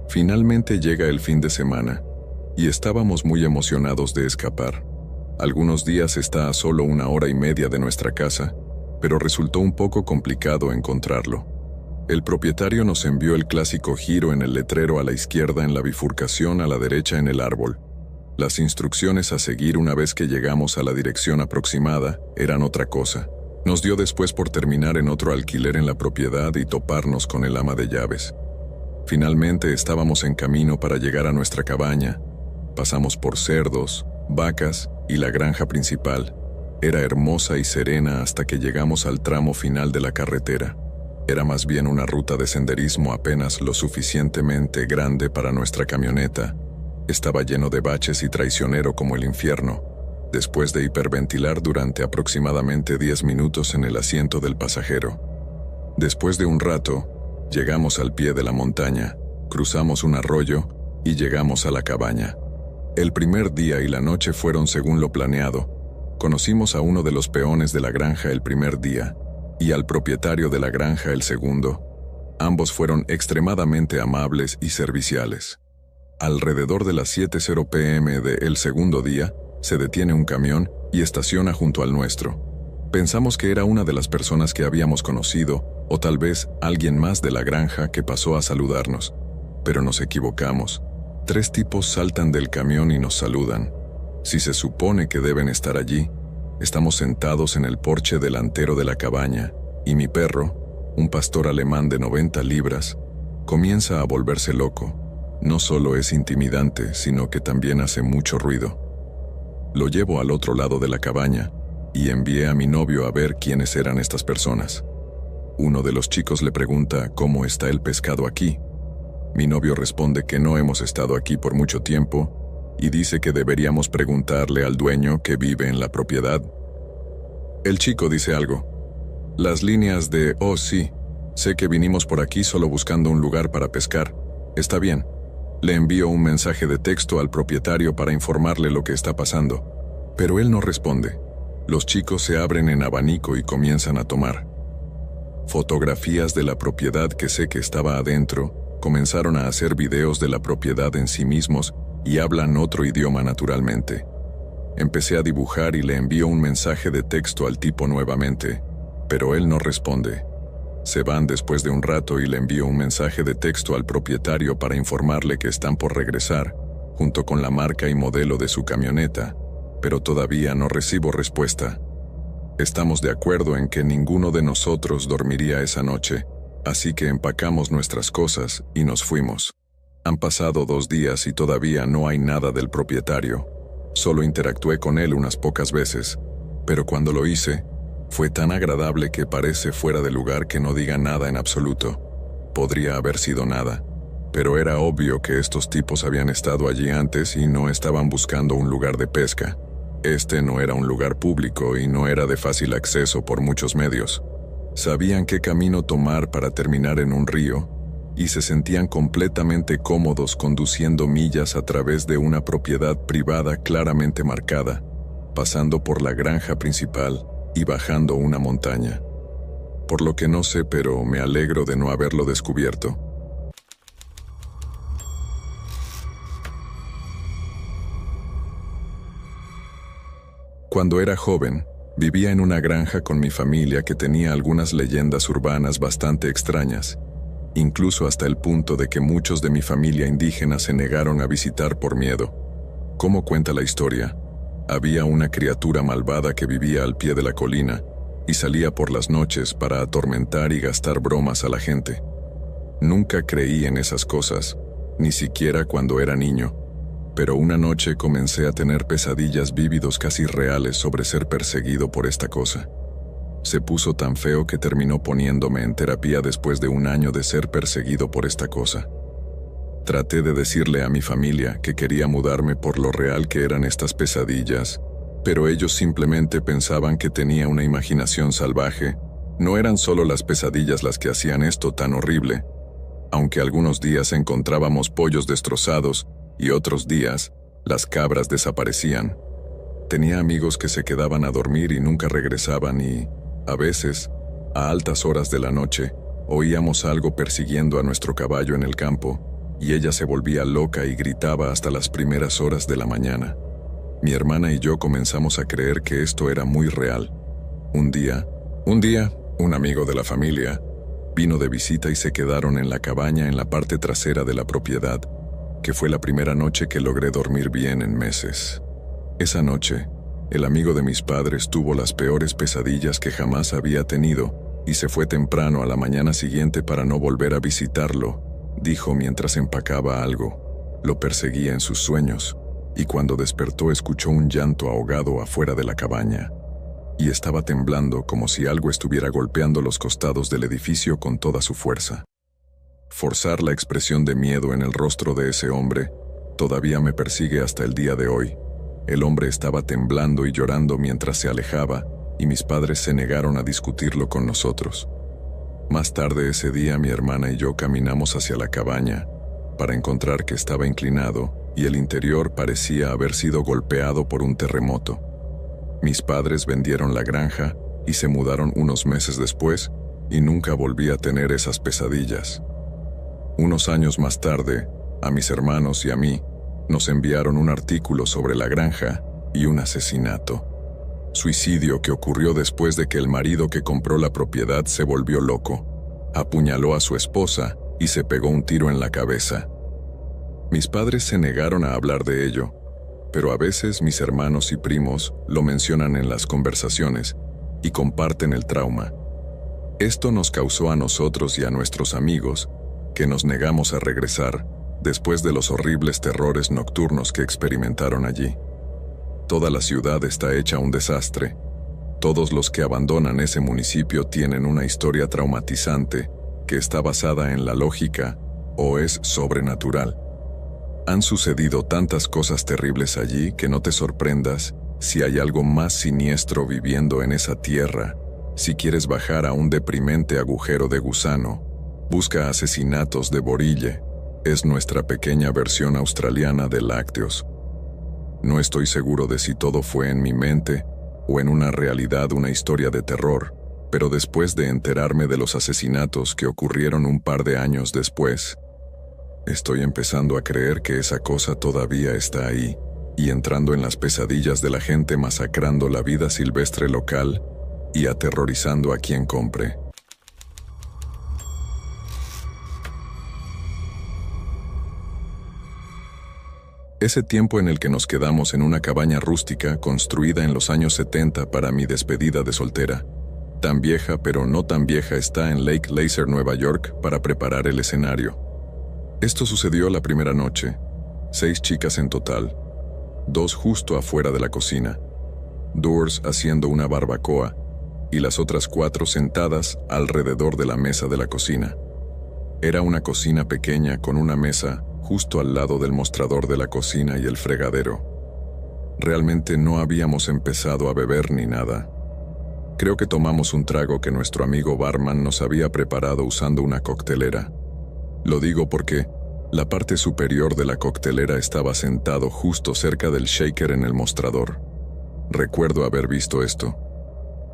Finalmente llega el fin de semana, y estábamos muy emocionados de escapar. Algunos días está a solo 1 hora y media de nuestra casa, pero resultó un poco complicado encontrarlo. El propietario nos envió el clásico giro en el letrero a la izquierda en la bifurcación a la derecha en el árbol. Las instrucciones a seguir una vez que llegamos a la dirección aproximada eran otra cosa. Nos dio después por terminar en otro alquiler en la propiedad y toparnos con el ama de llaves. Finalmente estábamos en camino para llegar a nuestra cabaña. Pasamos por cerdos, vacas y la granja principal. Era hermosa y serena hasta que llegamos al tramo final de la carretera. Era más bien una ruta de senderismo apenas lo suficientemente grande para nuestra camioneta. Estaba lleno de baches y traicionero como el infierno. Después de hiperventilar durante aproximadamente 10 minutos en el asiento del pasajero. Después de un rato, llegamos al pie de la montaña, cruzamos un arroyo y llegamos a la cabaña. El primer día y la noche fueron según lo planeado. Conocimos a uno de los peones de la granja el primer día y al propietario de la granja el segundo. Ambos fueron extremadamente amables y serviciales. Alrededor de las 7:00 p.m. del segundo día, se detiene un camión y estaciona junto al nuestro. Pensamos que era una de las personas que habíamos conocido, o tal vez alguien más de la granja que pasó a saludarnos. Pero nos equivocamos. 3 tipos saltan del camión y nos saludan. Si se supone que deben estar allí, estamos sentados en el porche delantero de la cabaña, y mi perro, un pastor alemán de 90 libras, comienza a volverse loco. No solo es intimidante, sino que también hace mucho ruido. Lo llevo al otro lado de la cabaña y envié a mi novio a ver quiénes eran estas personas. Uno de los chicos le pregunta cómo está el pescado aquí. Mi novio responde que no hemos estado aquí por mucho tiempo y dice que deberíamos preguntarle al dueño que vive en la propiedad. El chico dice algo. Las líneas de "oh sí, sé que vinimos por aquí solo buscando un lugar para pescar. Está bien". Le envío un mensaje de texto al propietario para informarle lo que está pasando, pero él no responde. Los chicos se abren en abanico y comienzan a tomar fotografías de la propiedad que sé que estaba adentro, comenzaron a hacer videos de la propiedad en sí mismos y hablan otro idioma naturalmente. Empecé a dibujar y le envío un mensaje de texto al tipo nuevamente, pero él no responde. Se van después de un rato y le envío un mensaje de texto al propietario para informarle que están por regresar, junto con la marca y modelo de su camioneta, pero todavía no recibo respuesta. Estamos de acuerdo en que ninguno de nosotros dormiría esa noche, así que empacamos nuestras cosas y nos fuimos. Han pasado 2 días y todavía no hay nada del propietario. Solo interactué con él unas pocas veces, pero cuando lo hice, fue tan agradable que parece fuera de lugar que no diga nada en absoluto. Podría haber sido nada, pero era obvio que estos tipos habían estado allí antes y no estaban buscando un lugar de pesca. Este no era un lugar público y no era de fácil acceso por muchos medios. Sabían qué camino tomar para terminar en un río y se sentían completamente cómodos conduciendo millas a través de una propiedad privada claramente marcada, pasando por la granja principal y bajando una montaña. Por lo que no sé, pero me alegro de no haberlo descubierto. Cuando era joven, vivía en una granja con mi familia que tenía algunas leyendas urbanas bastante extrañas, incluso hasta el punto de que muchos de mi familia indígena se negaron a visitar por miedo. Como cuenta la historia, había una criatura malvada que vivía al pie de la colina y salía por las noches para atormentar y gastar bromas a la gente. Nunca creí en esas cosas, ni siquiera cuando era niño, pero una noche comencé a tener pesadillas vívidos casi reales sobre ser perseguido por esta cosa. Se puso tan feo que terminó poniéndome en terapia después de 1 año de ser perseguido por esta cosa. Traté de decirle a mi familia que quería mudarme por lo real que eran estas pesadillas, pero ellos simplemente pensaban que tenía una imaginación salvaje. No eran solo las pesadillas las que hacían esto tan horrible, aunque algunos días encontrábamos pollos destrozados y otros días las cabras desaparecían. Tenía amigos que se quedaban a dormir y nunca regresaban y, a veces, a altas horas de la noche, oíamos algo persiguiendo a nuestro caballo en el campo, y ella se volvía loca y gritaba hasta las primeras horas de la mañana. Mi hermana y yo comenzamos a creer que esto era muy real. Un día, un amigo de la familia vino de visita y se quedaron en la cabaña en la parte trasera de la propiedad, que fue la primera noche que logré dormir bien en meses. Esa noche, el amigo de mis padres tuvo las peores pesadillas que jamás había tenido y se fue temprano a la mañana siguiente para no volver a visitarlo, dijo mientras empacaba algo. Lo perseguía en sus sueños, y cuando despertó escuchó un llanto ahogado afuera de la cabaña, y estaba temblando como si algo estuviera golpeando los costados del edificio con toda su fuerza. Forzar la expresión de miedo en el rostro de ese hombre todavía me persigue hasta el día de hoy. El hombre estaba temblando y llorando mientras se alejaba, y mis padres se negaron a discutirlo con nosotros. Más tarde ese día mi hermana y yo caminamos hacia la cabaña para encontrar que estaba inclinado y el interior parecía haber sido golpeado por un terremoto. Mis padres vendieron la granja y se mudaron unos meses después y nunca volví a tener esas pesadillas. Unos años más tarde, a mis hermanos y a mí, nos enviaron un artículo sobre la granja y un asesinato. Suicidio que ocurrió después de que el marido que compró la propiedad se volvió loco, apuñaló a su esposa y se pegó un tiro en la cabeza. Mis padres se negaron a hablar de ello, pero a veces mis hermanos y primos lo mencionan en las conversaciones y comparten el trauma. Esto nos causó a nosotros y a nuestros amigos que nos negamos a regresar después de los horribles terrores nocturnos que experimentaron allí. Toda la ciudad está hecha un desastre. Todos los que abandonan ese municipio tienen una historia traumatizante que está basada en la lógica o es sobrenatural. Han sucedido tantas cosas terribles allí que no te sorprendas si hay algo más siniestro viviendo en esa tierra. Si quieres bajar a un deprimente agujero de gusano, busca Asesinatos de Borille. Es nuestra pequeña versión australiana de Lácteos. No estoy seguro de si todo fue en mi mente o en una realidad, una historia de terror, pero después de enterarme de los asesinatos que ocurrieron un par de años después, estoy empezando a creer que esa cosa todavía está ahí y entrando en las pesadillas de la gente, masacrando la vida silvestre local y aterrorizando a quien compre. Ese tiempo en el que nos quedamos en una cabaña rústica construida en los años 70 para mi despedida de soltera. Tan vieja pero no tan vieja está en Lake Laser, Nueva York, para preparar el escenario. Esto sucedió la primera noche. 6 chicas en total. 2 justo afuera de la cocina. Doors haciendo una barbacoa y las otras 4 sentadas alrededor de la mesa de la cocina. Era una cocina pequeña con una mesa justo al lado del mostrador de la cocina y el fregadero. Realmente no habíamos empezado a beber ni nada. Creo que tomamos un trago que nuestro amigo barman nos había preparado usando una coctelera. Lo digo porque la parte superior de la coctelera estaba sentado justo cerca del shaker en el mostrador. Recuerdo haber visto esto.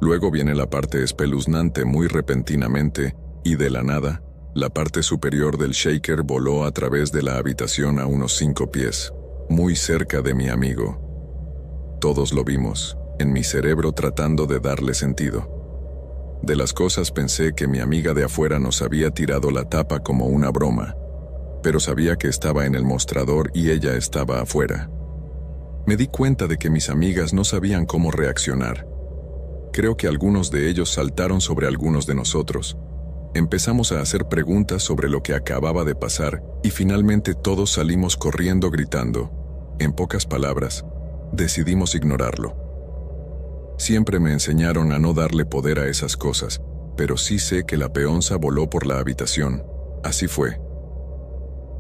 Luego viene la parte espeluznante muy repentinamente, y de la nada, la parte superior del shaker voló a través de la habitación a unos 5 pies, muy cerca de mi amigo. Todos lo vimos, en mi cerebro tratando de darle sentido. De las cosas pensé que mi amiga de afuera nos había tirado la tapa como una broma, pero sabía que estaba en el mostrador y ella estaba afuera. Me di cuenta de que mis amigas no sabían cómo reaccionar. Creo que algunos de ellos saltaron sobre algunos de nosotros. Empezamos a hacer preguntas sobre lo que acababa de pasar y finalmente todos salimos corriendo gritando. En pocas palabras, decidimos ignorarlo. Siempre me enseñaron a no darle poder a esas cosas, pero sí sé que la peonza voló por la habitación. Así fue.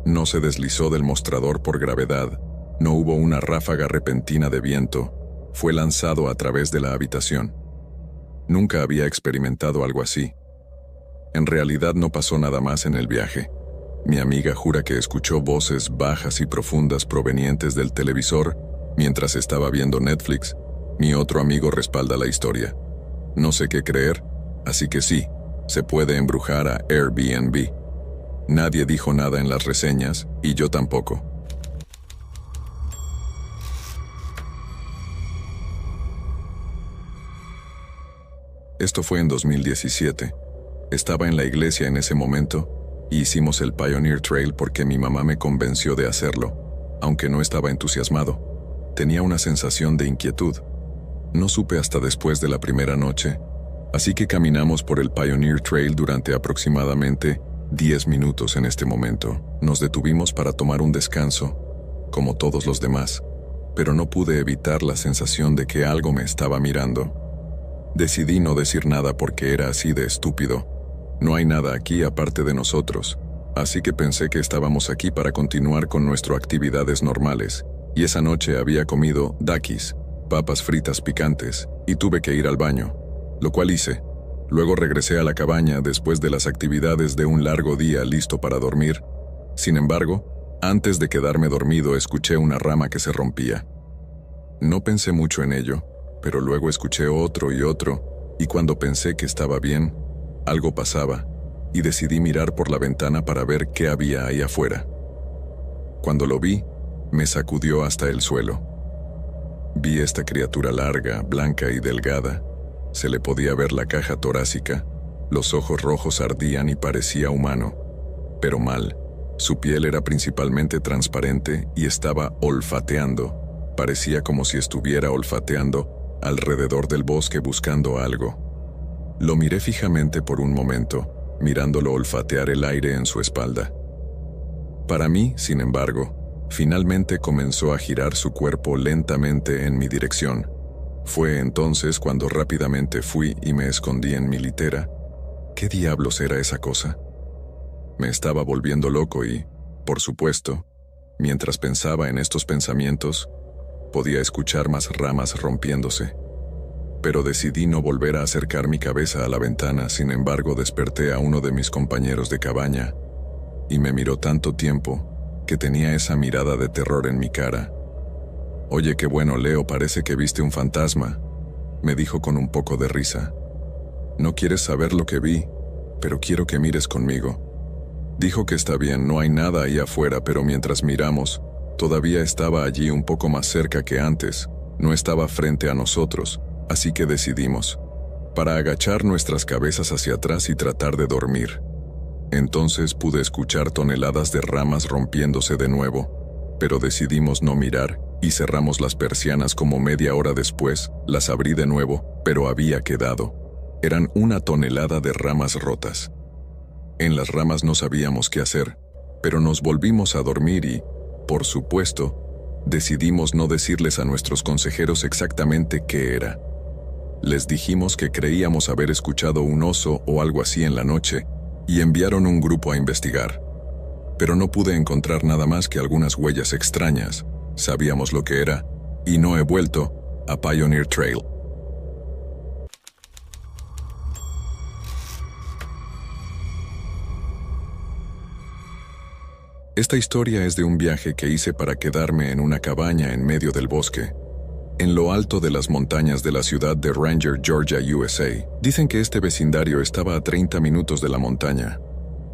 No se deslizó del mostrador por gravedad, no hubo una ráfaga repentina de viento, fue lanzado a través de la habitación. Nunca había experimentado algo así. En realidad no pasó nada más en el viaje. Mi amiga jura que escuchó voces bajas y profundas provenientes del televisor mientras estaba viendo Netflix. Mi otro amigo respalda la historia. No sé qué creer, así que sí, se puede embrujar a Airbnb. Nadie dijo nada en las reseñas, y yo tampoco. Esto fue en 2017. Estaba en la iglesia en ese momento, y hicimos el Pioneer Trail porque mi mamá me convenció de hacerlo, aunque no estaba entusiasmado. Tenía una sensación de inquietud. No supe hasta después de la primera noche, así que caminamos por el Pioneer Trail durante aproximadamente 10 minutos en este momento. Nos detuvimos para tomar un descanso, como todos los demás, pero no pude evitar la sensación de que algo me estaba mirando. Decidí no decir nada porque era así de estúpido. No hay nada aquí aparte de nosotros, así que pensé que estábamos aquí para continuar con nuestras actividades normales, y esa noche había comido dakis, papas fritas picantes, y tuve que ir al baño, lo cual hice. Luego regresé a la cabaña después de las actividades de un largo día listo para dormir. Sin embargo, antes de quedarme dormido escuché una rama que se rompía. No pensé mucho en ello, pero luego escuché otro, y cuando pensé que estaba bien, algo pasaba, y decidí mirar por la ventana para ver qué había ahí afuera. Cuando lo vi, me sacudió hasta el suelo. Vi esta criatura larga, blanca y delgada. Se le podía ver la caja torácica, los ojos rojos ardían y parecía humano, pero mal. Su piel era principalmente transparente y estaba olfateando. Parecía como si estuviera olfateando alrededor del bosque buscando algo. Lo miré fijamente por un momento, mirándolo olfatear el aire en su espalda. Para mí, sin embargo, finalmente comenzó a girar su cuerpo lentamente en mi dirección. Fue entonces cuando rápidamente fui y me escondí en mi litera. ¿Qué diablos era esa cosa? Me estaba volviendo loco y, por supuesto, mientras pensaba en estos pensamientos, podía escuchar más ramas rompiéndose. Pero decidí no volver a acercar mi cabeza a la ventana. Sin embargo, desperté a uno de mis compañeros de cabaña y me miró tanto tiempo que tenía esa mirada de terror en mi cara. «Oye, qué bueno, Leo, parece que viste un fantasma», me dijo con un poco de risa. «No quieres saber lo que vi, pero quiero que mires conmigo». Dijo que está bien, no hay nada ahí afuera, pero mientras miramos, todavía estaba allí un poco más cerca que antes, no estaba frente a nosotros, así que decidimos, para agachar nuestras cabezas hacia atrás y tratar de dormir. Entonces pude escuchar toneladas de ramas rompiéndose de nuevo. pero decidimos no mirar y cerramos las persianas. Como media hora después, las abrí de nuevo, pero había quedado. Eran 1 tonelada de ramas rotas. En las ramas no sabíamos qué hacer, pero nos volvimos a dormir y, por supuesto, decidimos no decirles a nuestros consejeros exactamente qué era. Les dijimos que creíamos haber escuchado un oso o algo así en la noche y enviaron un grupo a investigar. Pero no pude encontrar nada más que algunas huellas extrañas. Sabíamos lo que era y no he vuelto a Pioneer Trail. Esta historia es de un viaje que hice para quedarme en una cabaña en medio del bosque, en lo alto de las montañas de la ciudad de Ranger, Georgia, USA. Dicen que este vecindario estaba a 30 minutos de la montaña,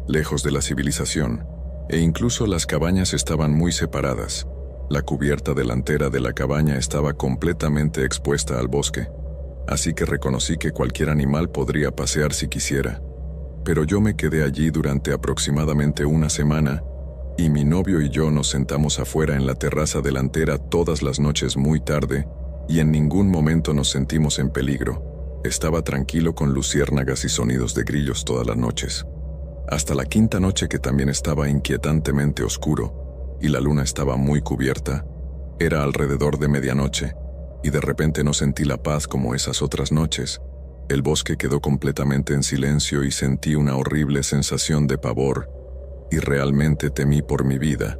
lejos de la civilización, e incluso las cabañas estaban muy separadas. La cubierta delantera de la cabaña estaba completamente expuesta al bosque, así que reconocí que cualquier animal podría pasear si quisiera. Pero yo me quedé allí durante aproximadamente 1 semana, y mi novio y yo nos sentamos afuera en la terraza delantera todas las noches muy tarde, y en ningún momento nos sentimos en peligro. Estaba tranquilo con luciérnagas y sonidos de grillos todas las noches. Hasta la 5ª noche, que también estaba inquietantemente oscuro, y la luna estaba muy cubierta. Era alrededor de medianoche, y de repente no sentí la paz como esas otras noches. El bosque quedó completamente en silencio y sentí una horrible sensación de pavor, y realmente temí por mi vida.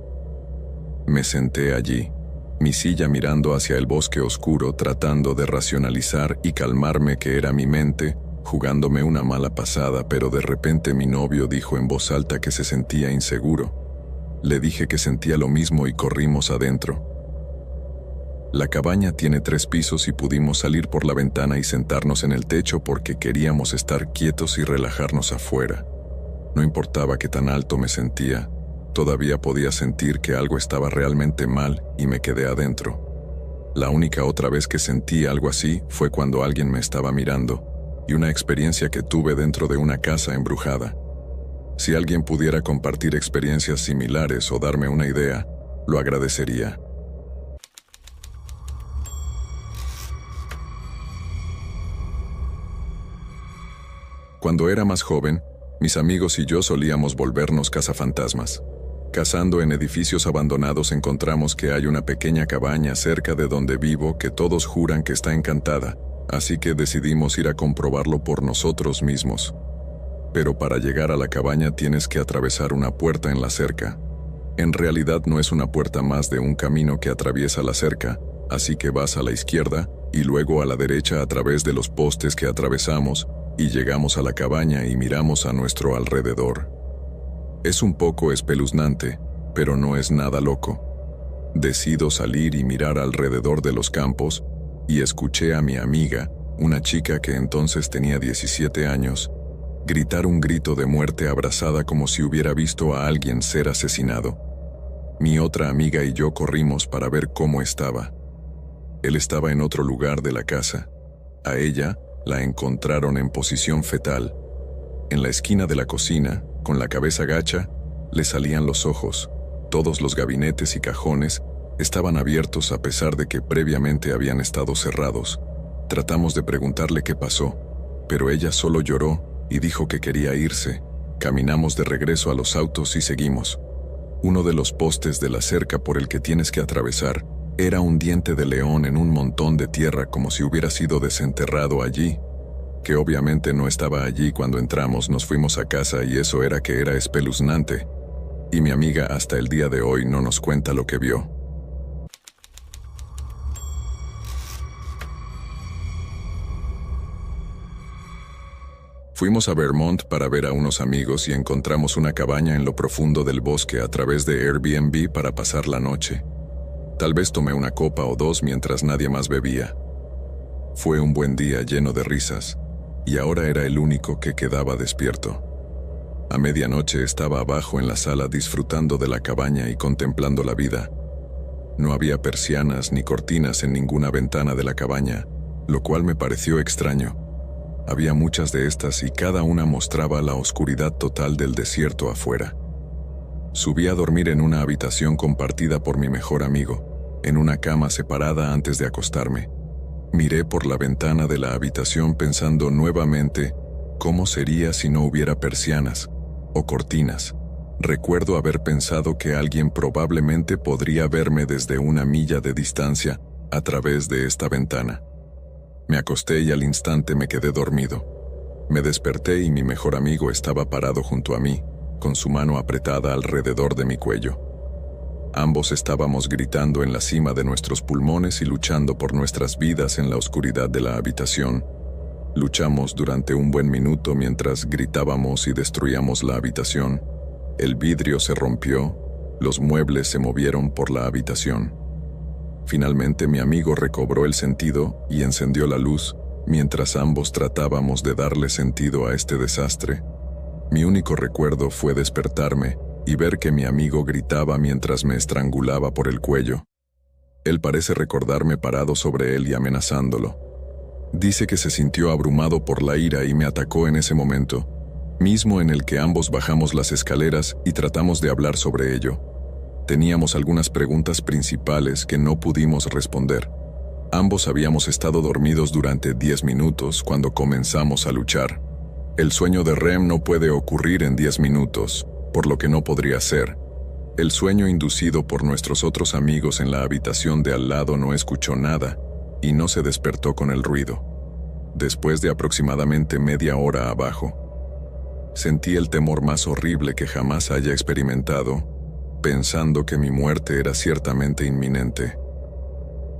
Me senté allí, mi silla mirando hacia el bosque oscuro, tratando de racionalizar y calmarme, que era mi mente, jugándome una mala pasada, pero de repente mi novio dijo en voz alta que se sentía inseguro. Le dije que sentía lo mismo y corrimos adentro. La cabaña tiene 3 pisos y pudimos salir por la ventana y sentarnos en el techo porque queríamos estar quietos y relajarnos afuera. No importaba qué tan alto me sentía, todavía podía sentir que algo estaba realmente mal y me quedé adentro. La única otra vez que sentí algo así fue cuando alguien me estaba mirando, y una experiencia que tuve dentro de una casa embrujada. Si alguien pudiera compartir experiencias similares o darme una idea, lo agradecería. Cuando era más joven, mis amigos y yo solíamos volvernos cazafantasmas. Cazando en edificios abandonados encontramos que hay una pequeña cabaña cerca de donde vivo que todos juran que está encantada, así que decidimos ir a comprobarlo por nosotros mismos. Pero para llegar a la cabaña tienes que atravesar una puerta en la cerca. En realidad no es una puerta, más de un camino que atraviesa la cerca, así que vas a la izquierda y luego a la derecha a través de los postes que atravesamos, y llegamos a la cabaña y miramos a nuestro alrededor. Es un poco espeluznante, pero no es nada loco. Decido salir y mirar alrededor de los campos, y escuché a mi amiga, una chica que entonces tenía 17 años, gritar un grito de muerte abrazada como si hubiera visto a alguien ser asesinado. Mi otra amiga y yo corrimos para ver cómo estaba. Él estaba en otro lugar de la casa. A ella la encontraron en posición fetal. En la esquina de la cocina, con la cabeza gacha, le salían los ojos. Todos los gabinetes y cajones estaban abiertos a pesar de que previamente habían estado cerrados. Tratamos de preguntarle qué pasó, pero ella solo lloró y dijo que quería irse. Caminamos de regreso a los autos y seguimos. Uno de los postes de la cerca por el que tienes que atravesar era un diente de león en un montón de tierra, como si hubiera sido desenterrado allí, que obviamente no estaba allí cuando entramos. Nos fuimos a casa y eso era que era espeluznante, y mi amiga hasta el día de hoy no nos cuenta lo que vio. Fuimos a Vermont para ver a unos amigos y encontramos una cabaña en lo profundo del bosque a través de Airbnb para pasar la noche. Tal vez tomé una copa o 2 mientras nadie más bebía. Fue un buen día lleno de risas, y ahora era el único que quedaba despierto. A medianoche estaba abajo en la sala disfrutando de la cabaña y contemplando la vida. No había persianas ni cortinas en ninguna ventana de la cabaña, lo cual me pareció extraño. Había muchas de estas y cada una mostraba la oscuridad total del desierto afuera. Subí a dormir en una habitación compartida por mi mejor amigo, en una cama separada antes de acostarme. Miré por la ventana de la habitación pensando nuevamente cómo sería si no hubiera persianas o cortinas. Recuerdo haber pensado que alguien probablemente podría verme desde una milla de distancia a través de esta ventana. Me acosté y al instante me quedé dormido. Me desperté y mi mejor amigo estaba parado junto a mí, con su mano apretada alrededor de mi cuello. Ambos estábamos gritando en la cima de nuestros pulmones y luchando por nuestras vidas en la oscuridad de la habitación. Luchamos durante un buen minuto mientras gritábamos y destruíamos la habitación. El vidrio se rompió, los muebles se movieron por la habitación. Finalmente mi amigo recobró el sentido y encendió la luz, mientras ambos tratábamos de darle sentido a este desastre. Mi único recuerdo fue despertarme y ver que mi amigo gritaba mientras me estrangulaba por el cuello. Él parece recordarme parado sobre él y amenazándolo. Dice que se sintió abrumado por la ira y me atacó en ese momento, mismo en el que ambos bajamos las escaleras y tratamos de hablar sobre ello. Teníamos algunas preguntas principales que no pudimos responder. Ambos habíamos estado dormidos durante 10 minutos cuando comenzamos a luchar. El sueño de REM no puede ocurrir en 10 minutos, por lo que no podría ser. El sueño inducido por nuestros otros amigos en la habitación de al lado no escuchó nada y no se despertó con el ruido. Después de aproximadamente media hora abajo, sentí el temor más horrible que jamás haya experimentado, pensando que mi muerte era ciertamente inminente.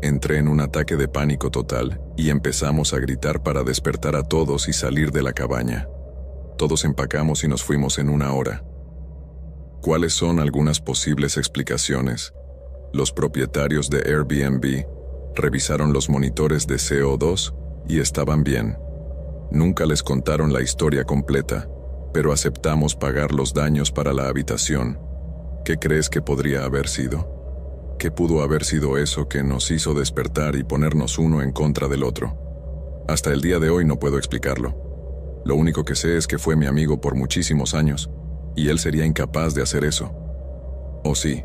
Entré en un ataque de pánico total y empezamos a gritar para despertar a todos y salir de la cabaña. Todos empacamos y nos fuimos en 1 hora. ¿Cuáles son algunas posibles explicaciones? Los propietarios de Airbnb revisaron los monitores de CO2 y estaban bien. Nunca les contaron la historia completa, pero aceptamos pagar los daños para la habitación. ¿Qué crees que podría haber sido? ¿Qué pudo haber sido eso que nos hizo despertar y ponernos uno en contra del otro? Hasta el día de hoy no puedo explicarlo. Lo único que sé es que fue mi amigo por muchísimos años, y él sería incapaz de hacer eso. ¿O sí?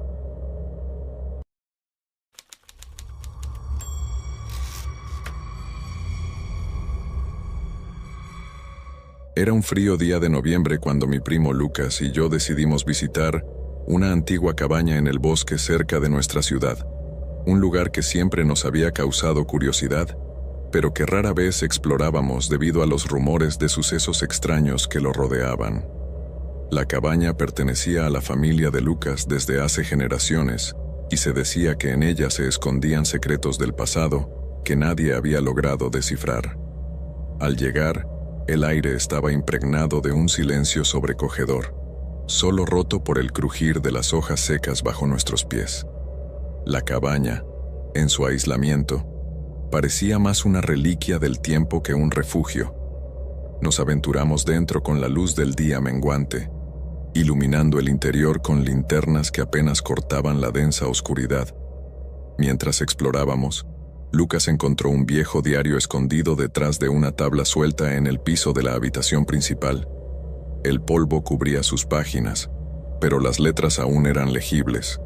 Era un frío día de noviembre cuando mi primo Lucas y yo decidimos visitar una antigua cabaña en el bosque cerca de nuestra ciudad, un lugar que siempre nos había causado curiosidad, pero que rara vez explorábamos debido a los rumores de sucesos extraños que lo rodeaban. La cabaña pertenecía a la familia de Lucas desde hace generaciones, y se decía que en ella se escondían secretos del pasado que nadie había logrado descifrar. Al llegar, el aire estaba impregnado de un silencio sobrecogedor, solo roto por el crujir de las hojas secas bajo nuestros pies. La cabaña, en su aislamiento, parecía más una reliquia del tiempo que un refugio. Nos aventuramos dentro con la luz del día menguante, iluminando el interior con linternas que apenas cortaban la densa oscuridad. Mientras explorábamos, Lucas encontró un viejo diario escondido detrás de una tabla suelta en el piso de la habitación principal. El polvo cubría sus páginas, pero las letras aún eran legibles.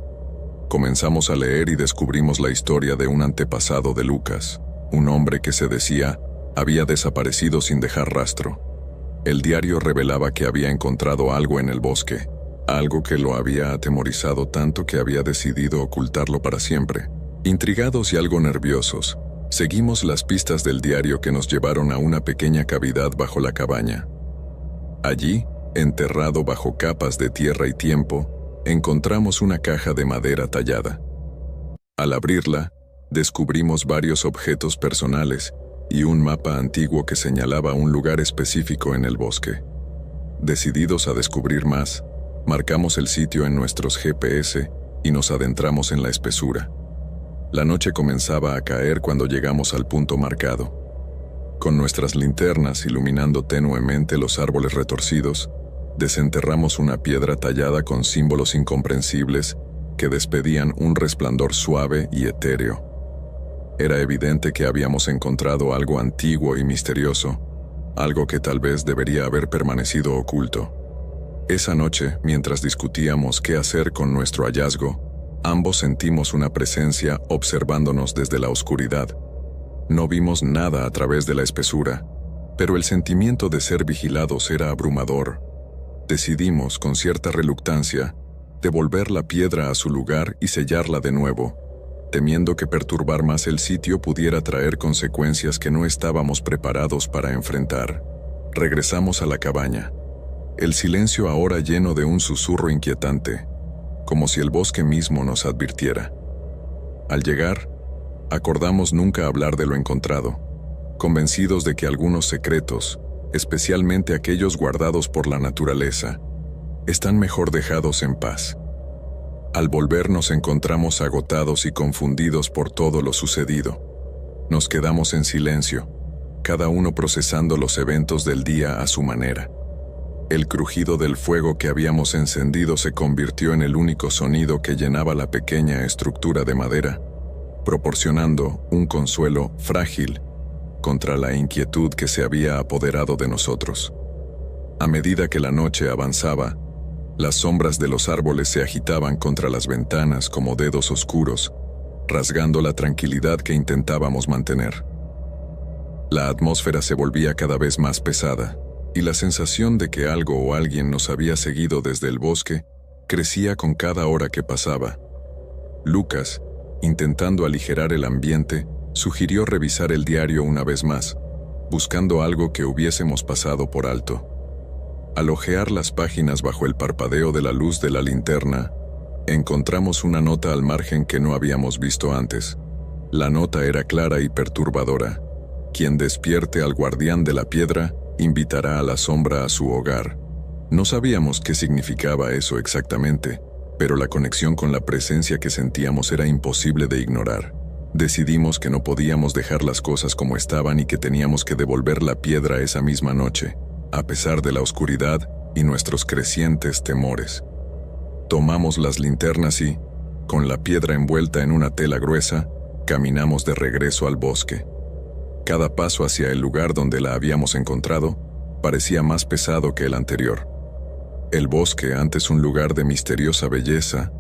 Comenzamos a leer y descubrimos la historia de un antepasado de Lucas, un hombre que se decía había desaparecido sin dejar rastro. El diario revelaba que había encontrado algo en el bosque, algo que lo había atemorizado tanto que había decidido ocultarlo para siempre. Intrigados y algo nerviosos, seguimos las pistas del diario que nos llevaron a una pequeña cavidad bajo la cabaña. Allí, enterrado bajo capas de tierra y tiempo, encontramos una caja de madera tallada. Al abrirla, descubrimos varios objetos personales y un mapa antiguo que señalaba un lugar específico en el bosque. Decididos a descubrir más, marcamos el sitio en nuestros GPS y nos adentramos en la espesura. La noche comenzaba a caer cuando llegamos al punto marcado. Con nuestras linternas iluminando tenuemente los árboles retorcidos, desenterramos una piedra tallada con símbolos incomprensibles que despedían un resplandor suave y etéreo. Era evidente que habíamos encontrado algo antiguo y misterioso, algo que tal vez debería haber permanecido oculto. Esa noche, mientras discutíamos qué hacer con nuestro hallazgo, ambos sentimos una presencia observándonos desde la oscuridad. No vimos nada a través de la espesura, pero el sentimiento de ser vigilados era abrumador. Decidimos, con cierta reluctancia, devolver la piedra a su lugar y sellarla de nuevo, temiendo que perturbar más el sitio pudiera traer consecuencias que no estábamos preparados para enfrentar. Regresamos a la cabaña. El silencio ahora lleno de un susurro inquietante, como si el bosque mismo nos advirtiera. Al llegar, acordamos nunca hablar de lo encontrado, convencidos de que algunos secretos, especialmente aquellos guardados por la naturaleza, están mejor dejados en paz. Al volver nos encontramos agotados y confundidos por todo lo sucedido. Nos quedamos en silencio, cada uno procesando los eventos del día a su manera. El crujido del fuego que habíamos encendido se convirtió en el único sonido que llenaba la pequeña estructura de madera, proporcionando un consuelo frágil contra la inquietud que se había apoderado de nosotros. A medida que la noche avanzaba, las sombras de los árboles se agitaban contra las ventanas como dedos oscuros, rasgando la tranquilidad que intentábamos mantener. La atmósfera se volvía cada vez más pesada, y la sensación de que algo o alguien nos había seguido desde el bosque crecía con cada hora que pasaba. Lucas, intentando aligerar el ambiente, sugirió revisar el diario una vez más, buscando algo que hubiésemos pasado por alto. Al hojear las páginas bajo el parpadeo de la luz de la linterna, encontramos una nota al margen que no habíamos visto antes. La nota era clara y perturbadora. Quien despierte al guardián de la piedra invitará a la sombra a su hogar. No sabíamos qué significaba eso exactamente, pero la conexión con la presencia que sentíamos era imposible de ignorar. Decidimos que no podíamos dejar las cosas como estaban y que teníamos que devolver la piedra esa misma noche, a pesar de la oscuridad y nuestros crecientes temores. Tomamos las linternas y, con la piedra envuelta en una tela gruesa, caminamos de regreso al bosque. Cada paso hacia el lugar donde la habíamos encontrado parecía más pesado que el anterior. El bosque, antes un lugar de misteriosa belleza,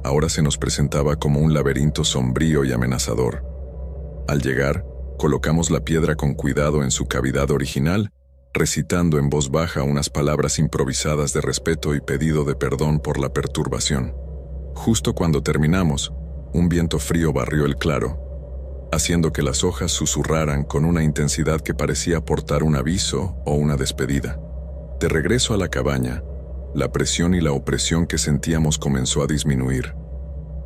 ahora se nos presentaba como un laberinto sombrío y amenazador. Al llegar, colocamos la piedra con cuidado en su cavidad original, recitando en voz baja unas palabras improvisadas de respeto y pedido de perdón por la perturbación. Justo cuando terminamos, un viento frío barrió el claro, haciendo que las hojas susurraran con una intensidad que parecía portar un aviso o una despedida. De regreso a la cabaña, la presión y la opresión que sentíamos comenzó a disminuir.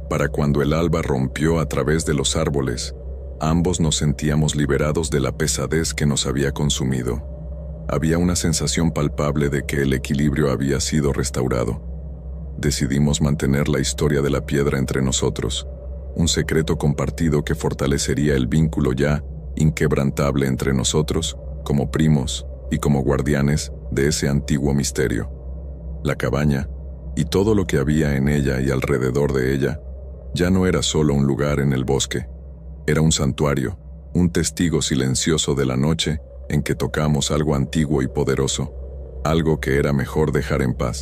Para cuando el alba rompió a través de los árboles, ambos nos sentíamos liberados de la pesadez que nos había consumido. Había una sensación palpable de que el equilibrio había sido restaurado. Decidimos mantener la historia de la piedra entre nosotros, un secreto compartido que fortalecería el vínculo ya inquebrantable entre nosotros, como primos y como guardianes de ese antiguo misterio. La cabaña, y todo lo que había en ella y alrededor de ella, ya no era solo un lugar en el bosque. Era un santuario, un testigo silencioso de la noche en que tocamos algo antiguo y poderoso, algo que era mejor dejar en paz.